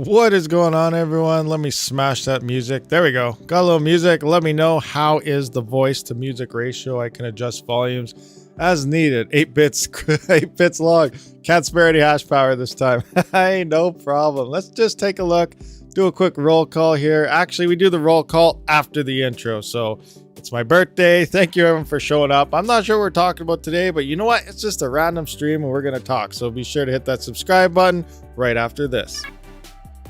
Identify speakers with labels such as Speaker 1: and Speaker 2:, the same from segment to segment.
Speaker 1: What is going on, everyone? Let me smash that music. There we go. Got a little music. Let me know how is the voice to music ratio. I can adjust volumes as needed. 8 bits, 8 bits long. Can't spare any hash power this time. Hey, no problem. Let's just take a look. Do a quick roll call here. Actually, we do the roll call after the intro. So it's my birthday. Thank you, everyone, for showing up. I'm not sure what we're talking about today, but you know what? It's just a random stream and we're going to talk. So be sure to hit that subscribe button right after this.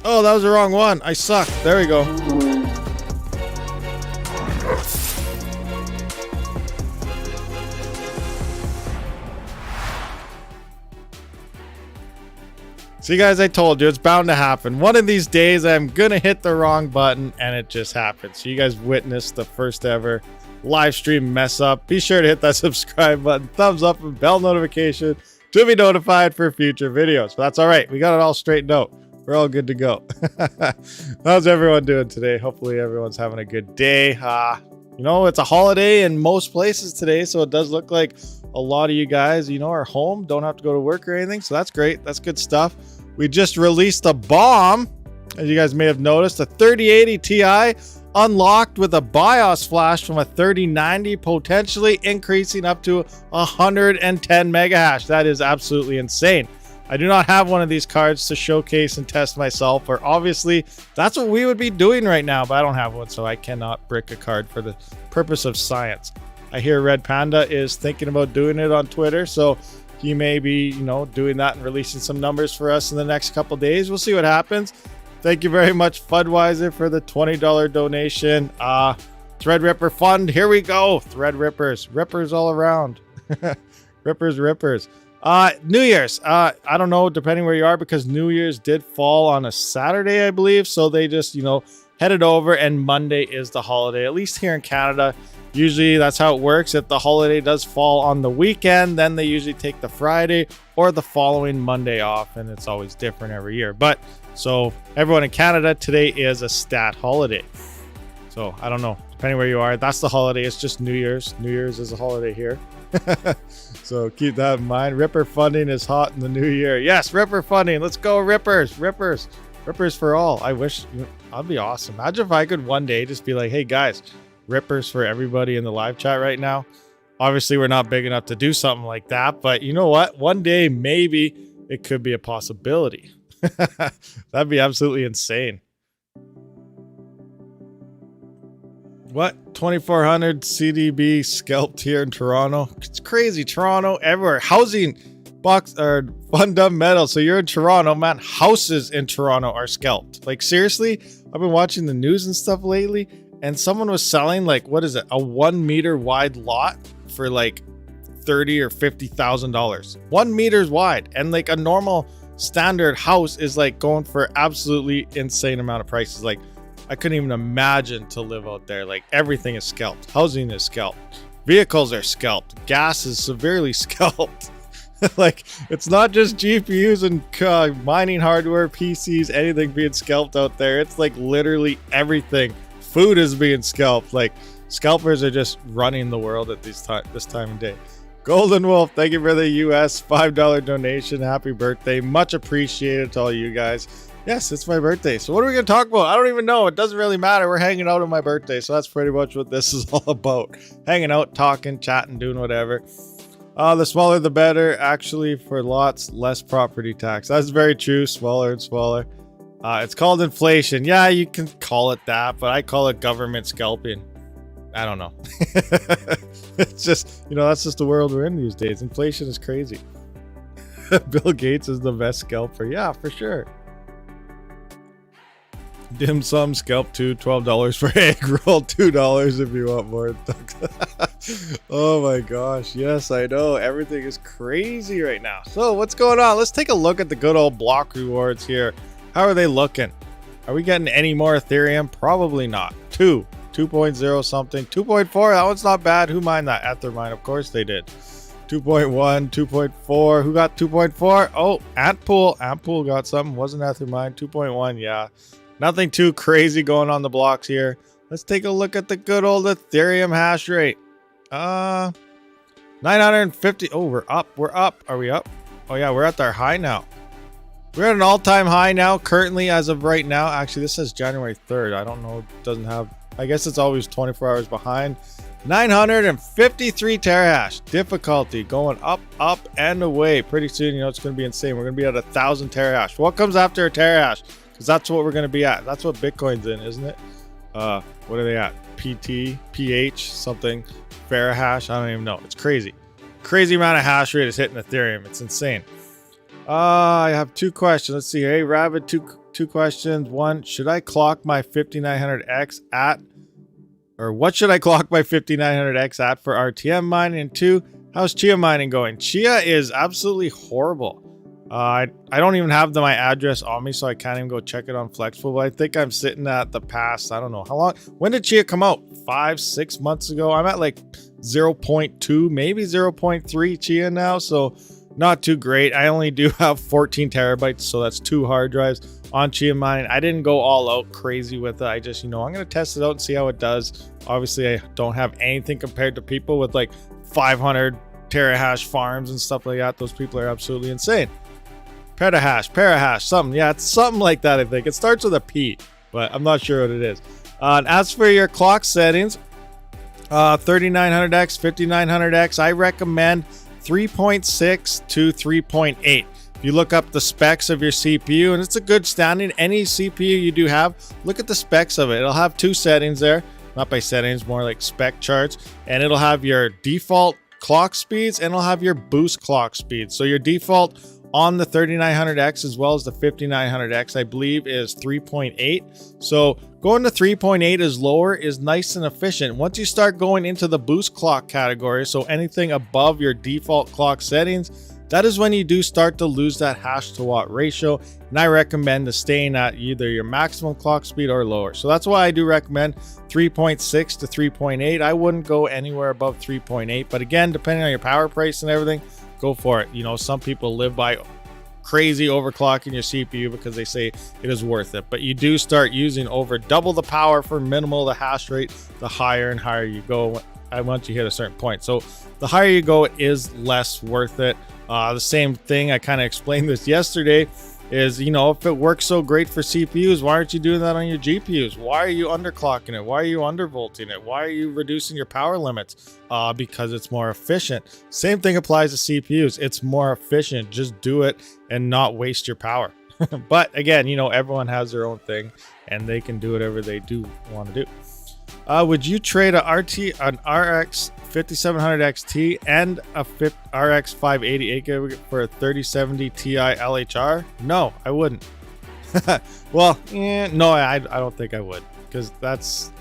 Speaker 1: Oh, that was the wrong one. I suck. There we go. See, guys, I told you it's bound to happen. One of these days, I'm going to hit the wrong button, and it just happened. So you guys witnessed the first ever live stream mess up. Be sure to hit that subscribe button, thumbs up, and bell notification to be notified for future videos. But that's all right. We got it all straightened out. We're all good to go. How's everyone doing today? Hopefully everyone's having a good day. You know, it's a holiday in most places today, so it does look like a lot of you guys, you know, are home, don't have to go to work or anything. So that's great. That's good stuff. We just released a bomb, as you guys may have noticed, a 3080 Ti unlocked with a BIOS flash from a 3090, potentially increasing up to 110 mega hash. That is absolutely insane. I do not have one of these cards to showcase and test myself, or obviously that's what we would be doing right now, but I don't have one, so I cannot brick a card for the purpose of science. I hear Red Panda is thinking about doing it on Twitter, so he may be, you know, doing that and releasing some numbers for us in the next couple days. We'll see what happens. Thank you very much, Fudweiser, for the $20 donation. Threadripper Fund, here we go. Threadrippers, rippers all around. Rippers. New Year's, I don't know, depending where you are, because New Year's did fall on a Saturday, I believe. So they just, you know, headed over, and Monday is the holiday, at least here in Canada. Usually that's how it works. If the holiday does fall on the weekend, then they usually take the Friday or the following Monday off, and it's always different every year. But so everyone in Canada, today is a stat holiday. So I don't know, depending where you are, that's the holiday. It's just New Year's. New Year's is a holiday here. So keep that in mind. Ripper funding is hot in the new year. Yes, Ripper funding. Let's go, Rippers for all. I wish, that'd be awesome. Imagine if I could one day just be like, hey guys, Rippers for everybody in the live chat right now. Obviously we're not big enough to do something like that, but you know what? One day maybe it could be a possibility. That'd be absolutely insane. What? 2400 CDB scalped here in Toronto. It's crazy. Toronto everywhere. Housing box or fundamental. So you're in Toronto, man. Houses in Toronto are scalped. Like, seriously, I've been watching the news and stuff lately, and someone was selling, like, what is it, a 1 meter wide lot for like $30,000 or $50,000. 1 meter wide, and like a normal standard house is like going for absolutely insane amount of prices. Like, I couldn't even imagine to live out there. Like, everything is scalped. Housing is scalped. Vehicles are scalped. Gas is severely scalped. Like, it's not just GPUs and mining hardware, PCs, anything being scalped out there. It's like literally everything. Food is being scalped. Like, scalpers are just running the world at this time of day. Golden Wolf, thank you for the US $5 donation. Happy birthday. Much appreciated to all you guys. Yes, it's my birthday. So what are we going to talk about? I don't even know. It doesn't really matter. We're hanging out on my birthday. So that's pretty much what this is all about. Hanging out, talking, chatting, doing whatever. The smaller the better. Actually, for lots, less property tax. That's very true. Smaller and smaller. It's called inflation. Yeah, you can call it that, but I call it government scalping. I don't know. It's just, you know, that's just the world we're in these days. Inflation is crazy. Bill Gates is the best scalper. Yeah, for sure. Dim sum scalp to $12 for egg roll, $2 if you want more. Oh my gosh, yes, I know, everything is crazy right now. So what's going on? Let's take a look at the good old block rewards here. How are they looking? Are we getting any more Ethereum? Probably not. 2.0 something, 2.4, that one's not bad. Who mined that? Ethermine, of course they did. 2.1, 2.4, who got 2.4? Oh, Antpool got something, wasn't Ethermine. 2.1, yeah. Nothing too crazy going on the blocks here. Let's take a look at the good old Ethereum hash rate. 950. Oh, we're up. Are we up? Oh yeah, we're at our high now. We're at an all-time high now, currently as of right now. Actually, this says January 3rd. I don't know. It doesn't have, I guess it's always 24 hours behind. 953 terahash. Difficulty going up, up, and away. Pretty soon, you know, it's going to be insane. We're going to be at 1,000 terahash. What comes after a terahash? Because that's what we're going to be at. That's what Bitcoin's in, isn't it? What are they at? PT, PH, something. Farahash. I don't even know. It's crazy. Crazy amount of hash rate is hitting Ethereum. It's insane. I have two questions. Let's see. Hey, Rabid, two questions. One, should I clock my 5900X at, or what should I clock my 5900X at for RTM mining? And two, how's Chia mining going? Chia is absolutely horrible. I don't even have my address on me, so I can't even go check it on Flexible. But I think I'm sitting at the past, I don't know how long. When did Chia come out? 5-6 months ago. I'm at like 0.2, maybe 0.3 Chia now. So not too great. I only do have 14 terabytes, so that's 2 hard drives on Chia mining. I didn't go all out crazy with it. I just, you know, I'm going to test it out and see how it does. Obviously, I don't have anything compared to people with like 500 terahash farms and stuff like that. Those people are absolutely insane. Petahash, something. Yeah, it's something like that, I think. It starts with a P, but I'm not sure what it is. And as for your clock settings, 3900X, 5900X, I recommend 3.6 to 3.8. If you look up the specs of your CPU, and it's a good standing, any CPU you do have, look at the specs of it. It'll have 2 settings there, not by settings, more like spec charts, and it'll have your default clock speeds and it'll have your boost clock speeds. So your default on the 3900X as well as the 5900X, I believe, is 3.8. So going to 3.8 is lower is nice and efficient. Once you start going into the boost clock category, so anything above your default clock settings, that is when you do start to lose that hash to watt ratio. And I recommend to staying at either your maximum clock speed or lower. So that's why I do recommend 3.6 to 3.8. I wouldn't go anywhere above 3.8. But again, depending on your power price and everything, go for it. You know, some people live by crazy overclocking your CPU because they say it is worth it. But you do start using over double the power for minimal the hash rate, the higher and higher you go once you hit a certain point. So the higher you go, it is less worth it. The same thing, I kind of explained this yesterday, is, you know, if it works so great for CPUs, why aren't you doing that on your GPUs? Why are you underclocking it? Why are you undervolting it? Why are you reducing your power limits? Because it's more efficient. Same thing applies to CPUs. It's more efficient. Just do it and not waste your power. But again, you know, everyone has their own thing and they can do whatever they do want to do. Would you trade an RX 5700 XT and a RX 580 8GB for a 3070 Ti LHR? No, I wouldn't. Well, no, I don't think I would, because that's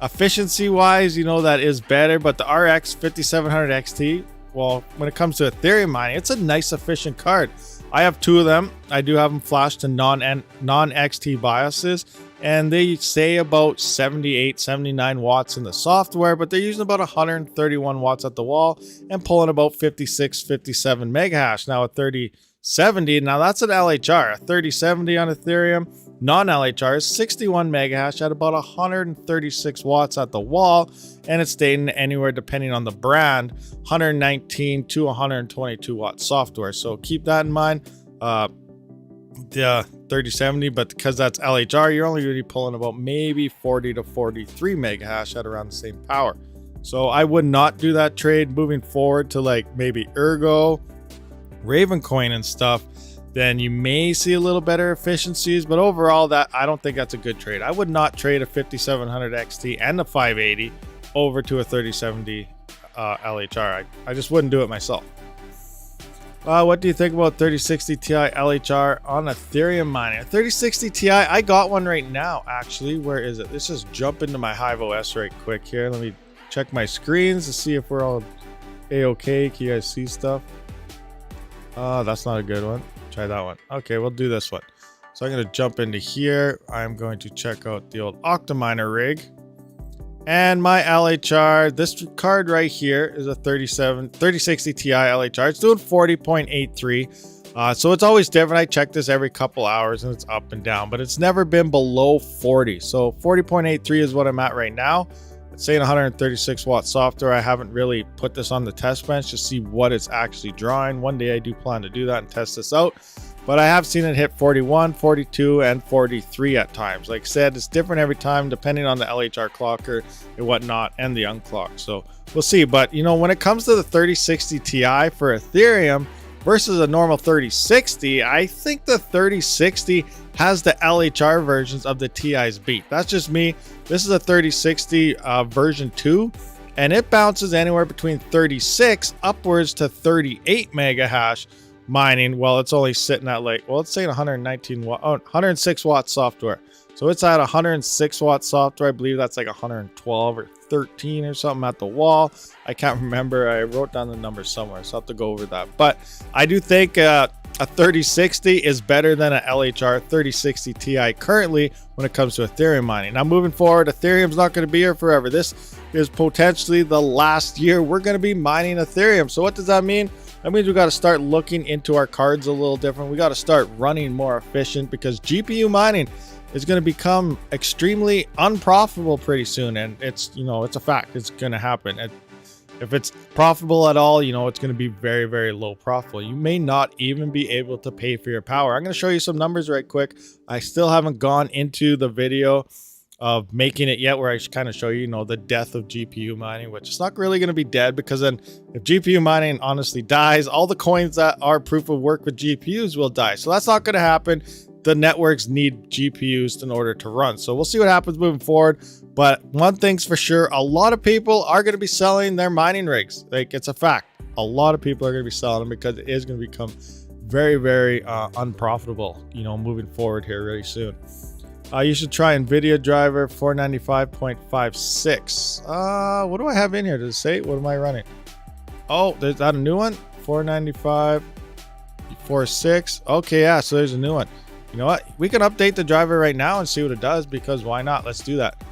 Speaker 1: efficiency wise, you know, that is better. But the RX 5700 XT, well, when it comes to Ethereum mining, it's a nice efficient card. I have 2 of them. I do have them flashed to non-XT BIOSes, and they say about 78, 79 watts in the software, but they're using about 131 watts at the wall and pulling about 56, 57 megahash. Now a 3070, now that's an LHR. A 3070 on Ethereum, non-LHR, is 61 megahash at about 136 watts at the wall, and it's staying anywhere, depending on the brand, 119 to 122 watt software. So keep that in mind. The 3070, but because that's LHR, you're only really pulling about maybe 40 to 43 megahash at around the same power. So I would not do that trade. Moving forward to like maybe Ergo, Ravencoin and stuff, then you may see a little better efficiencies, but overall, that I don't think that's a good trade. I would not trade a 5700 XT and a 580 over to a 3070 LHR. I just wouldn't do it myself. What do you think about 3060 Ti LHR on Ethereum mining? A 3060 Ti, I got one right now, actually. Where is it? Let's just jump into my hiveos right quick here. Let me check my screens to see if we're all A-okay. Can you guys see stuff? That's not a good one. Try that one. Okay, we'll do this one. So I'm going to jump into here. I'm going to check out the old Octominer rig. And my LHR, this card right here is a 3060 Ti LHR. It's doing 40.83. So it's always different. I check this every couple hours and it's up and down, but it's never been below 40. So 40.83 is what I'm at right now. It's saying 136 watt software. I haven't really put this on the test bench to see what it's actually drawing. One day I do plan to do that and test this out. but I have seen it hit 41, 42, and 43 at times. Like I said, it's different every time depending on the LHR clocker and whatnot and the unclock. So we'll see. But you know, when it comes to the 3060 Ti for Ethereum versus a normal 3060, I think the 3060 has the LHR versions of the Ti's beat. That's just me. This is a 3060 version 2, and it bounces anywhere between 36 upwards to 38 mega hash mining. Well, it's only sitting at like, well, it's saying 106 watt software. So it's at 106 watt software. I believe that's like 112 or 13 or something at the wall. I can't remember. I wrote down the numbers somewhere, so I'll have to go over that. But I do think a 3060 is better than an LHR 3060 Ti currently when it comes to Ethereum mining. Now, moving forward, Ethereum's not going to be here forever. This is potentially the last year we're going to be mining Ethereum. So what does that mean? That means we got to start looking into our cards a little different. We got to start running more efficient because GPU mining is going to become extremely unprofitable pretty soon. And it's, you know, it's a fact. It's going to happen. If it's profitable at all, you know, it's going to be very, very low profitable. You may not even be able to pay for your power. I'm going to show you some numbers right quick. I still haven't gone into the video of making it yet, where I kind of show you, you know, the death of GPU mining, which is not really going to be dead, because then if GPU mining honestly dies, all the coins that are proof of work with GPUs will die. So that's not going to happen. The networks need GPUs in order to run. So we'll see what happens moving forward. But one thing's for sure, a lot of people are going to be selling their mining rigs. Like, it's a fact. A lot of people are going to be selling them because it is going to become very, very unprofitable, you know, moving forward here really soon. You should try NVIDIA driver 495.56. What do I have in here? Does it say? What am I running? Oh, there's that a new one? 495.46. Okay, yeah, so there's a new one. You know what? We can update the driver right now and see what it does, because why not? Let's do that.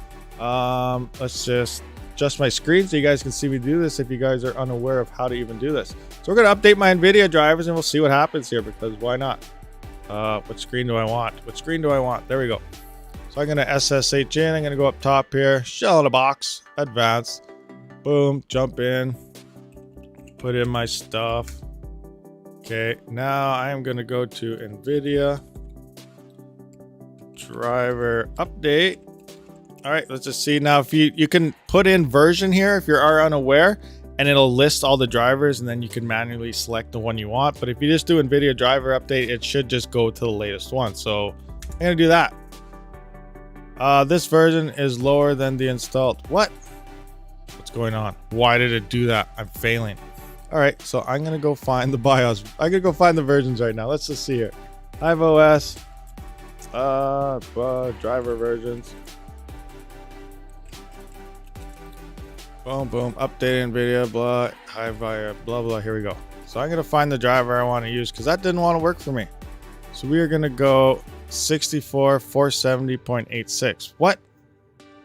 Speaker 1: Let's just adjust my screen so you guys can see me do this if you guys are unaware of how to even do this. So we're going to update my NVIDIA drivers and we'll see what happens here, because why not? What screen do I want? What screen do I want? There we go. So I'm going to SSH in. I'm going to go up top here. Shell in a box. Advanced. Boom. Jump in. Put in my stuff. Okay. Now I'm going to go to NVIDIA. Driver update. All right. Let's just see. Now, if you can put in version here if you are unaware, and it'll list all the drivers, and then you can manually select the one you want. But if you just do NVIDIA driver update, it should just go to the latest one. So I'm going to do that. This version is lower than the installed. What? What's going on? Why did it do that? I'm failing. All right, so I'm gonna go find the BIOS. I'm gonna go find the versions right now. Let's just see here. HiveOS, driver versions. Boom, boom. Updating NVIDIA, blah, blah, blah. Here we go. So I'm gonna find the driver I want to use because that didn't want to work for me. So we are gonna go 64,470.86. What?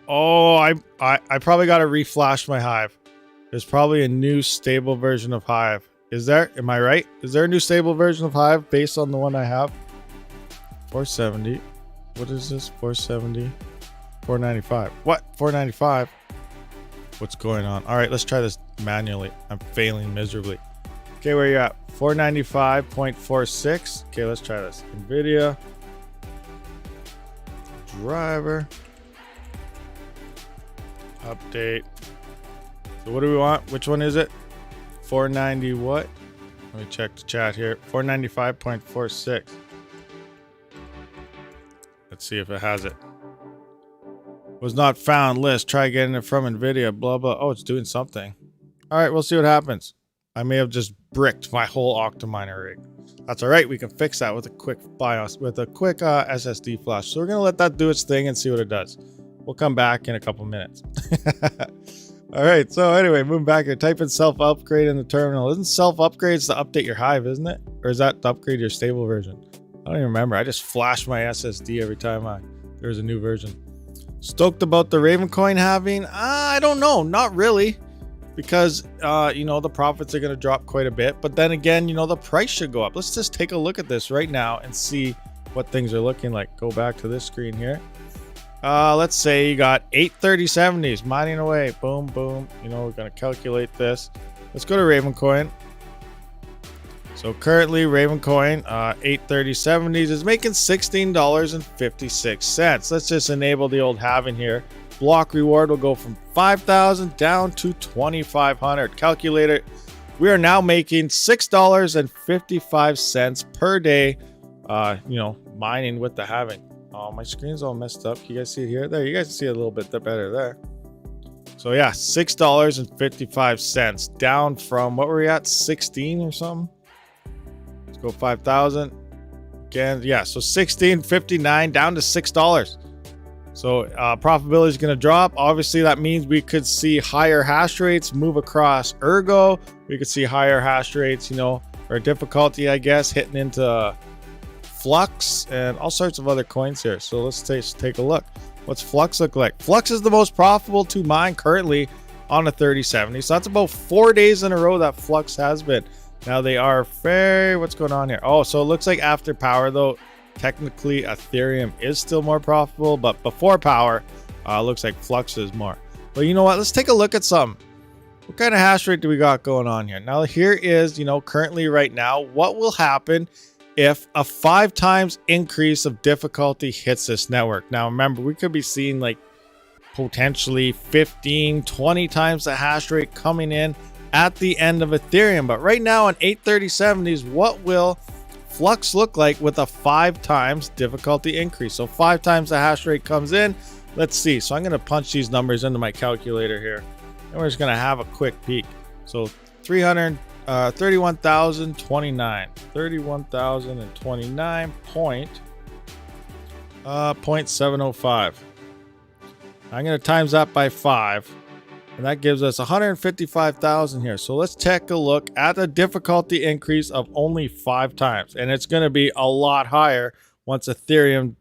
Speaker 1: Oh, I probably got to reflash my Hive. There's probably a new stable version of Hive. Is there? Am I right? Is there a new stable version of Hive based on the one I have? 470. What is this? 470. 495. What? 495? What's going on? All right, let's try this manually. I'm failing miserably. Okay, where you at? 495.46. Okay, let's try this. NVIDIA. Driver. Update. So what do we want? Which one is it? 490 what? Let me check the chat here. 495.46. Let's see if it has it. Was not found list. Try getting it from NVIDIA. Blah, blah. Oh, it's doing something. All right, we'll see what happens. I may have just bricked my whole Octominer rig. That's all right. We can fix that with a quick BIOS, with a quick SSD flash. So we're going to let that do its thing and see what it does. We'll come back in a couple minutes. All right. So anyway, moving back here, type in self-upgrade in the terminal. Isn't self-upgrades to update your Hive, isn't it? Or is that to upgrade your stable version? I don't even remember. I just flash my SSD every time there's a new version. Stoked about the Raven coin halving? I don't know. Not really. Because, you know, the profits are going to drop quite a bit. But then again, you know, the price should go up. Let's just take a look at this right now and see what things are looking like. Go back to this screen here. Let's say you got 83070s mining away. Boom, boom. You know, we're going to calculate this. Let's go to Raven coin. So currently Ravencoin 830.70s is making $16.56. Let's just enable the old halving here. Block reward will go from 5,000 down to 2,500. Calculator, we are now making $6.55 per day, mining with the halving. Oh, my screen's all messed up. You guys see it here? There, you guys see it a little bit better there. So yeah, $6.55 down from, what were we at, 16 or something? Let's go 5,000 again. Yeah, so 16.59 down to $6. So profitability is going to drop. Obviously, that means we could see higher hash rates move across Ergo. We could see higher hash rates, or difficulty, I guess, hitting into Flux and all sorts of other coins here. So let's take a look. What's Flux look like? Flux is the most profitable to mine currently on a 3070. So that's about 4 days in a row that Flux has been. Now they are what's going on here? Oh, so it looks like after power though, technically Ethereum is still more profitable, but before power, looks like Flux is more. But you know what? Let's take a look at something. What kind of hash rate do we got going on here? Now here is, currently right now, what will happen if a 5 times increase of difficulty hits this network. Now remember, we could be seeing like potentially 15, 20 times the hash rate coming in at the end of Ethereum. But right now on 830.70s, what will Flux look like with a 5 times difficulty increase? So 5 times the hash rate comes in. Let's see. So I'm going to punch these numbers into my calculator here, and we're just going to have a quick peek. So 31,029 0.705. I'm going to times that by 5, and that gives us 155,000 here. So let's take a look at the difficulty increase of only 5 times, and it's going to be a lot higher once Ethereum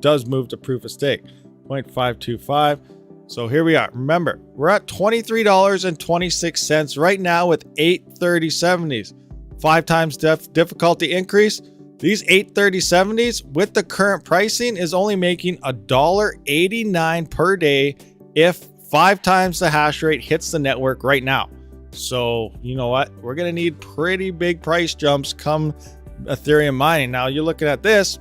Speaker 1: does move to proof of stake. 0.525. So here we are. Remember, we're at $23.26 right now with 830.70s. 5 times difficulty increase. These 830.70s with the current pricing is only making $1.89 per day if 5 times the hash rate hits the network right now. So you know what? We're going to need pretty big price jumps come Ethereum mining. Now you're looking at this.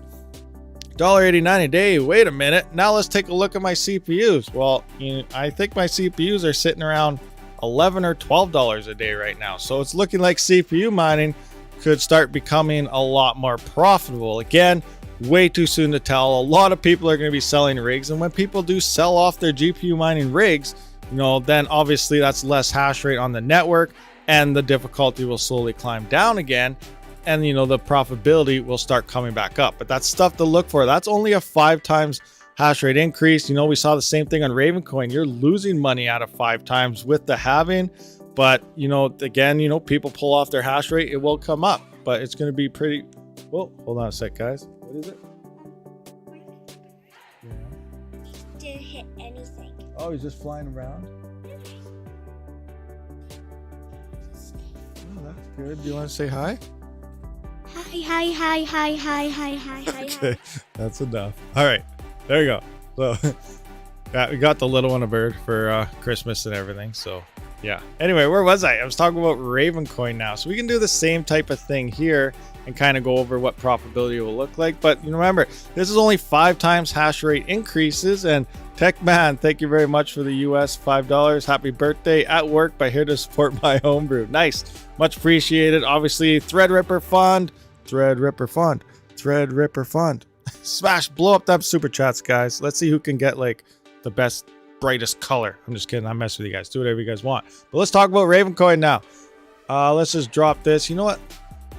Speaker 1: $1.89 a day. Wait a minute. Now let's take a look at my CPUs. Well, I think my CPUs are sitting around $11 or $12 a day right now. So it's looking like CPU mining could start becoming a lot more profitable. Again, way too soon to tell. A lot of people are going to be selling rigs, and when people do sell off their GPU mining rigs, then obviously that's less hash rate on the network, and the difficulty will slowly climb down again. And the profitability will start coming back up. But that's stuff to look for. That's only a 5 times hash rate increase. We saw the same thing on Ravencoin. You're losing money out of 5 times with the halving. But again, people pull off their hash rate, it will come up. But it's going to be pretty. Well, hold on a sec, guys. What is it? Yeah.
Speaker 2: Didn't hit anything.
Speaker 1: Oh, he's just flying around. Oh, that's good. Do you want to say hi?
Speaker 2: Hi.
Speaker 1: Okay, that's enough. All right, there you go. So we got the little one a bird for Christmas and everything. So yeah. Anyway, where was I? I was talking about Ravencoin now. So we can do the same type of thing here and kind of go over what profitability will look like. But remember, this is only 5 times hash rate increases. And Tech Man, thank you very much for the US $5. Happy birthday at work by here to support my homebrew. Nice. Much appreciated. Obviously, Threadripper Fund. Smash, blow up them super chats, guys. Let's see who can get like the best, brightest color. I'm just kidding. I mess with you guys. Do whatever you guys want. But let's talk about Ravencoin now. Let's just drop this. You know what?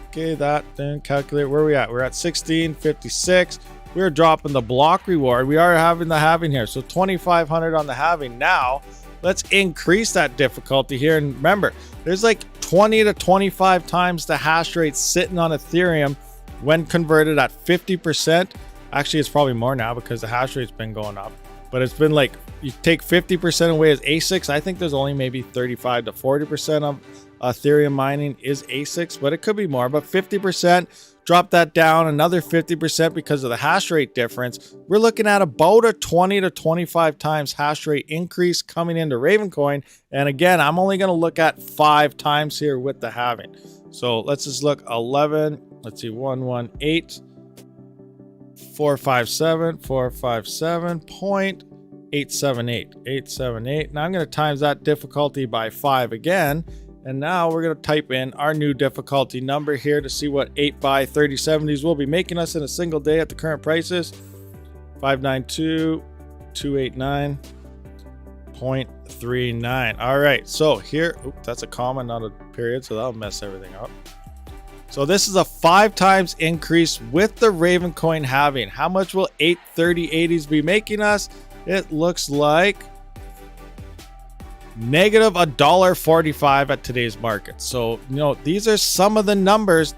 Speaker 1: Okay, that then calculate where we at. We're at 1656. We're dropping the block reward. We are having the halving here. So 2,500 on the halving. Now let's increase that difficulty here. And remember, there's like 20 to 25 times the hash rate sitting on Ethereum when converted at 50%. Actually, it's probably more now because the hash rate's been going up. But it's been like, you take 50% away as ASICs. I think there's only maybe 35 to 40% of Ethereum mining is ASICs, but it could be more. But 50%, drop that down another 50% because of the hash rate difference. We're looking at about a 20 to 25 times hash rate increase coming into Ravencoin. And again, I'm only going to look at 5 times here with the halving. So let's just look 11. Let's see, 118, 457, 457.878, 878. Now I'm going to times that difficulty by 5 again. And now we're going to type in our new difficulty number here to see what 8x3070s will be making us in a single day at the current prices. 592,289.39. All right, so here, that's a comma, not a period, so that'll mess everything up. So this is a 5 times increase with the Raven coin halving. How much will 83080s be making us? It looks like negative $1.45 at today's market. So, you know, these are some of the numbers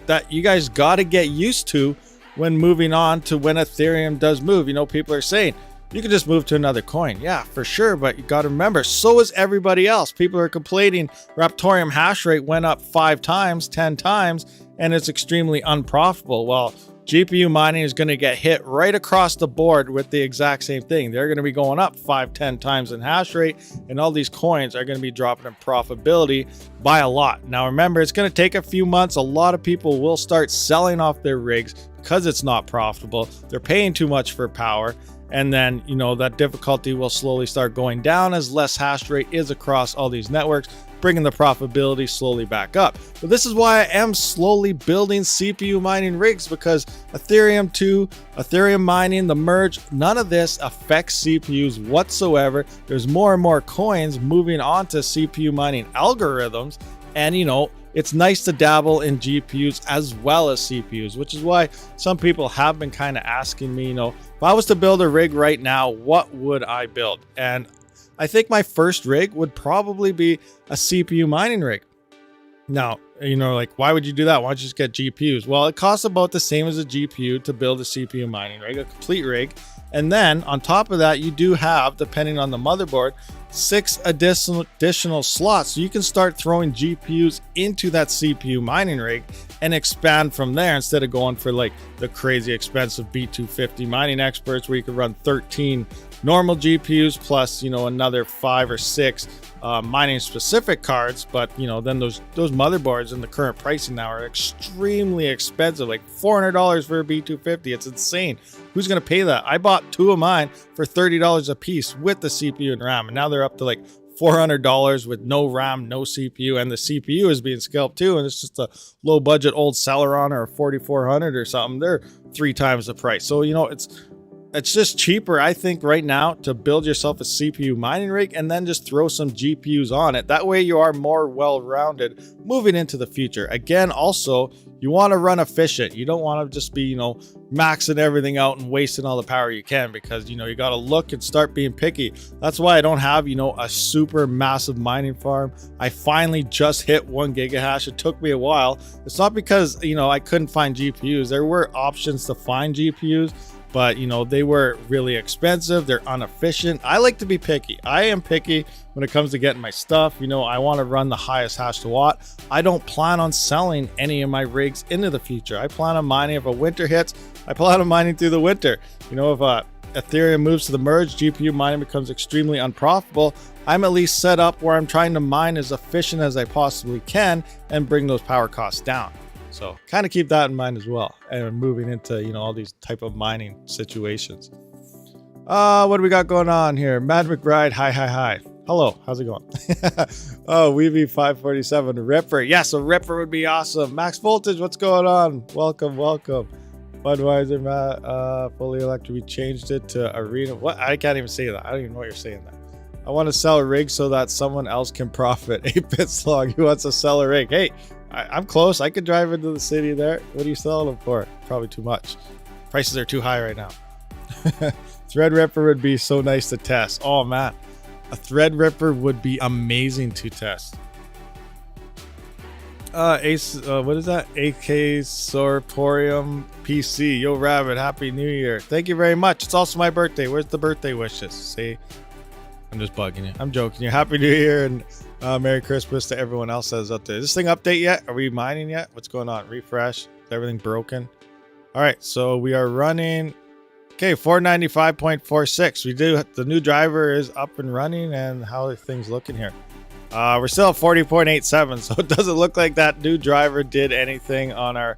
Speaker 1: that you guys got to get used to when moving on to when Ethereum does move. You know, people are saying you can just move to another coin. Yeah, for sure. But you got to remember, so is everybody else. People are complaining raptoreum hash rate went up 5 times, 10 times, and it's extremely unprofitable. Well, GPU mining is going to get hit right across the board with the exact same thing. They're going to be going up 5, 10 times in hash rate, and all these coins are going to be dropping in profitability by a lot. Now, remember, it's going to take a few months. A lot of people will start selling off their rigs because it's not profitable. They're paying too much for power. And then, you know, that difficulty will slowly start going down as less hash rate is across all these networks, bringing the profitability slowly back up. But this is why I am slowly building CPU mining rigs, because Ethereum 2, Ethereum mining, the merge, none of this affects CPUs whatsoever. There's more and more coins moving on to CPU mining algorithms. And, you know, it's nice to dabble in GPUs as well as CPUs, which is why some people have been kind of asking me, you know, if I was to build a rig right now, what would I build? And I think my first rig would probably be a CPU mining rig. Now, you know, like, why would you do that? Why don't you just get GPUs? Well, it costs about the same as a GPU to build a CPU mining rig, a complete rig. And then on top of that, you do have, depending on the motherboard, 6 additional slots. So you can start throwing GPUs into that CPU mining rig and expand from there instead of going for like the crazy expensive B250 mining experts where you could run 13 normal GPUs plus, you know, another 5 or 6 mining specific cards. But, you know, then those motherboards in the current pricing now are extremely expensive, like $400 for a B250. It's insane. Who's going to pay that? I bought 2 of mine for $30 a piece with the CPU and RAM, and now they're up to like $400 with no RAM, no CPU, and the CPU is being scalped too, and it's just a low budget old Celeron or a 4400 or something. They're 3 times the price. So, you know, it's just cheaper, I think, right now to build yourself a CPU mining rig and then just throw some GPUs on it. That way you are more well-rounded moving into the future. Again, also, you want to run efficient. You don't want to just be, you know, maxing everything out and wasting all the power you can, because, you know, you got to look and start being picky. That's why I don't have, you know, a super massive mining farm. I finally just hit 1 gigahash. It took me a while. It's not because, you know, I couldn't find GPUs. There were options to find GPUs, but, you know, they were really expensive. They're inefficient. I like to be picky. I am picky when it comes to getting my stuff. You know, I want to run the highest hash to watt. I don't plan on selling any of my rigs into the future. I plan on mining. If a winter hits, I plan on mining through the winter. You know, if Ethereum moves to the merge, GPU mining becomes extremely unprofitable, I'm at least set up where I'm trying to mine as efficient as I possibly can and bring those power costs down. So kind of keep that in mind as well, and moving into, you know, all these type of mining situations. What do we got going on here? Mad McBride, hi. Hello, how's it going? Oh, Weavy 547, Ripper. Yeah, so Ripper would be awesome. Max Voltage, what's going on? Welcome. Budweiser, Matt, fully electric. We changed it to Arena. What? I can't even say that. I don't even know what you're saying that. I want to sell a rig so that someone else can profit. 8-bit long. He wants to sell a rig. Hey, I'm close. I could drive into the city there. What are you selling them for? Probably too much. Prices are too high right now. Threadripper would be so nice to test. Oh, man. A Threadripper would be amazing to test. What is that? AK Sorporium PC. Yo, Rabid, Happy New Year. Thank you very much. It's also my birthday. Where's the birthday wishes? See? I'm just bugging you. I'm joking you. Happy New Year and Merry Christmas to everyone else that's out there. Is this thing update yet? Are we mining yet? What's going on? Refresh. Is everything broken? All right, so we are running. Okay, 495.46. We do. The new driver is up and running, and how are things looking here? We're still at 40.87, so it doesn't look like that new driver did anything on our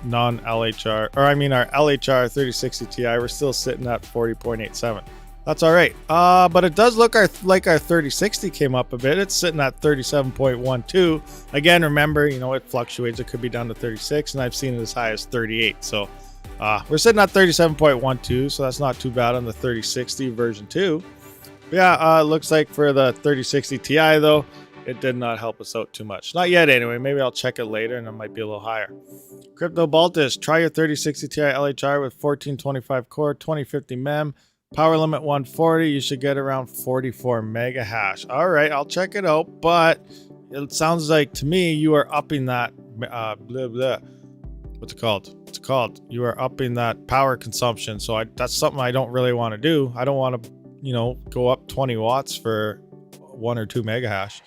Speaker 1: non-LHR, or I mean our LHR 3060 Ti. We're still sitting at 40.87. That's all right. But it does look like our 3060 came up a bit. It's sitting at 37.12. Again, remember, you know, it fluctuates. It could be down to 36, and I've seen it as high as 38. So we're sitting at 37.12, so that's not too bad on the 3060 version 2. Yeah, it looks like for the 3060 Ti, though, it did not help us out too much. Not yet, anyway. Maybe I'll check it later, and it might be a little higher. Crypto Baltus, try your 3060 Ti LHR with 1425 core, 2050 mem, power limit 140. You should get around 44 mega hash. All right, I'll check it out, but it sounds like to me you are upping that what's it called? It's called you are upping that power consumption. So that's something I don't really want to do. I don't want to, you know, go up 20 watts for 1 or 2 mega hash.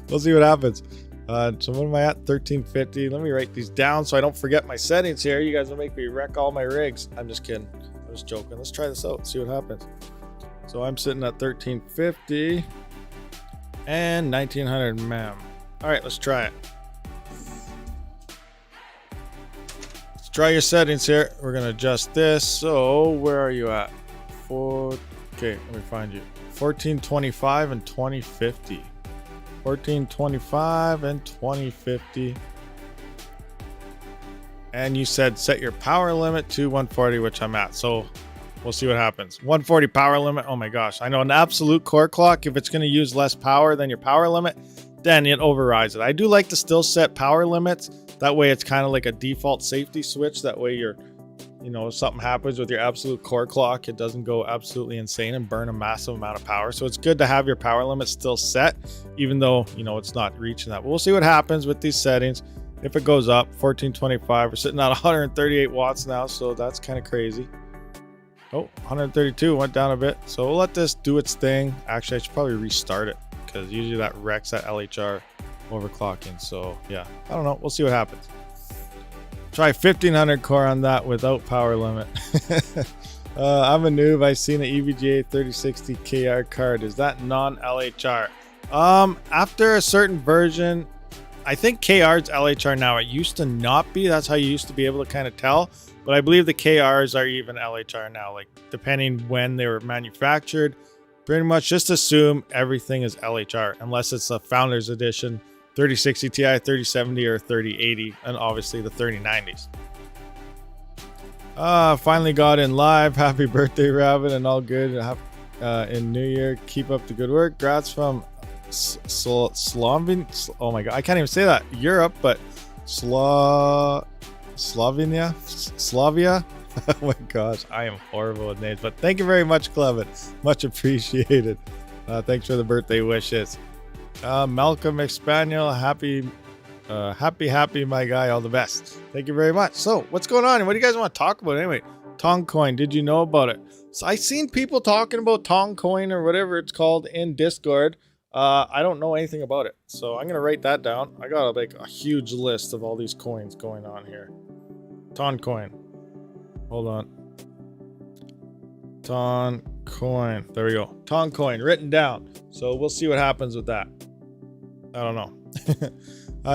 Speaker 1: We'll see what happens. So what am I at? 1350. Let me write these down so I don't forget my settings here. You guys will make me wreck all my rigs. I'm just kidding. I'm just joking. Let's try this out, see what happens. So I'm sitting at 1350 and 1900 mem. All right, let's try it. Let's try your settings here. We're gonna adjust this. So where are you at? Okay, let me find you. 1425 and 2050. 1425 and 2050. And you said set your power limit to 140, which I'm at. So we'll see what happens. 140 power limit. Oh my gosh. I know an absolute core clock, if it's going to use less power than your power limit, then it overrides it. I do like to still set power limits. That way it's kind of like a default safety switch. That way you're, you know, if something happens with your absolute core clock, it doesn't go absolutely insane and burn a massive amount of power. So it's good to have your power limit still set, even though, you know, it's not reaching that. But we'll see what happens with these settings. If it goes up, 1425, we're sitting at 138 watts now, so that's kind of crazy. Oh, 132 went down a bit. So we'll let this do its thing. Actually, I should probably restart it because usually that wrecks that LHR overclocking. So yeah, I don't know. We'll see what happens. Try 1500 core on that without power limit. I'm a noob. I seen an EVGA 3060 KR card. Is that non-LHR? After a certain version, I think KR's LHR now. It used to not be. That's how you used to be able to kind of tell. But I believe the KRs are even LHR now. Like depending when they were manufactured, pretty much just assume everything is LHR unless it's a Founders Edition 3060 Ti, 3070, or 3080, and obviously the 3090s. Finally got in live. Happy birthday, Rabid, and all good. In New Year. Keep up the good work. Grats from Slovenia. Oh my god, I can't even say that. Europe, but Slovenia. Oh my gosh, I am horrible with names. But thank you very much, Clement. Much appreciated. Thanks for the birthday wishes. Malcolm Expaniel, happy, my guy. All the best. Thank you very much. So, what's going on? What do you guys want to talk about anyway? Toncoin, did you know about it? So, I seen people talking about Toncoin or whatever it's called in Discord. I don't know anything about it, so I'm gonna write that down. I got like a huge list of all these coins going on here. Toncoin. Hold on. Toncoin. There we go. Toncoin written down. So we'll see what happens with that. I don't know.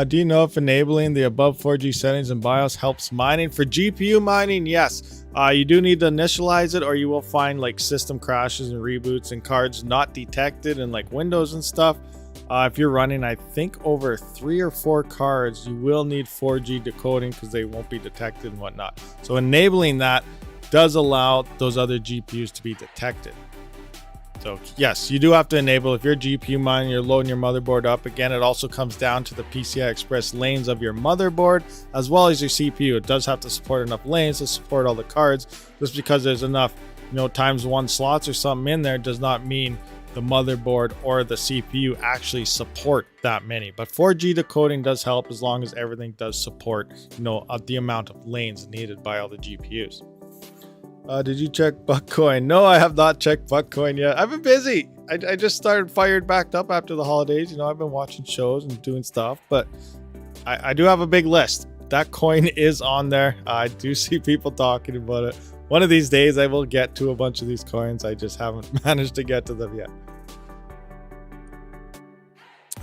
Speaker 1: Do you know if enabling the above 4G settings in BIOS helps mining? For GPU mining, yes. You do need to initialize it or you will find like system crashes and reboots and cards not detected in like Windows and stuff. If you're running, I think over 3 or 4 cards, you will need 4G decoding because they won't be detected and whatnot. So enabling that does allow those other GPUs to be detected. So yes, you do have to enable. If you're GPU mining, you're loading your motherboard up. Again, it also comes down to the PCI Express lanes of your motherboard as well as your CPU. It does have to support enough lanes to support all the cards. Just because there's enough, you know, ×1 slots or something in there does not mean the motherboard or the CPU actually support that many. But 4G decoding does help as long as everything does support, you know, the amount of lanes needed by all the GPUs. Did you check Buckcoin? No, I have not checked Buckcoin yet. I've been busy. I just started fired back up after the holidays. You know, I've been watching shows and doing stuff, but I do have a big list. That coin is on there. I do see people talking about it. One of these days I will get to a bunch of these coins. I just haven't managed to get to them yet.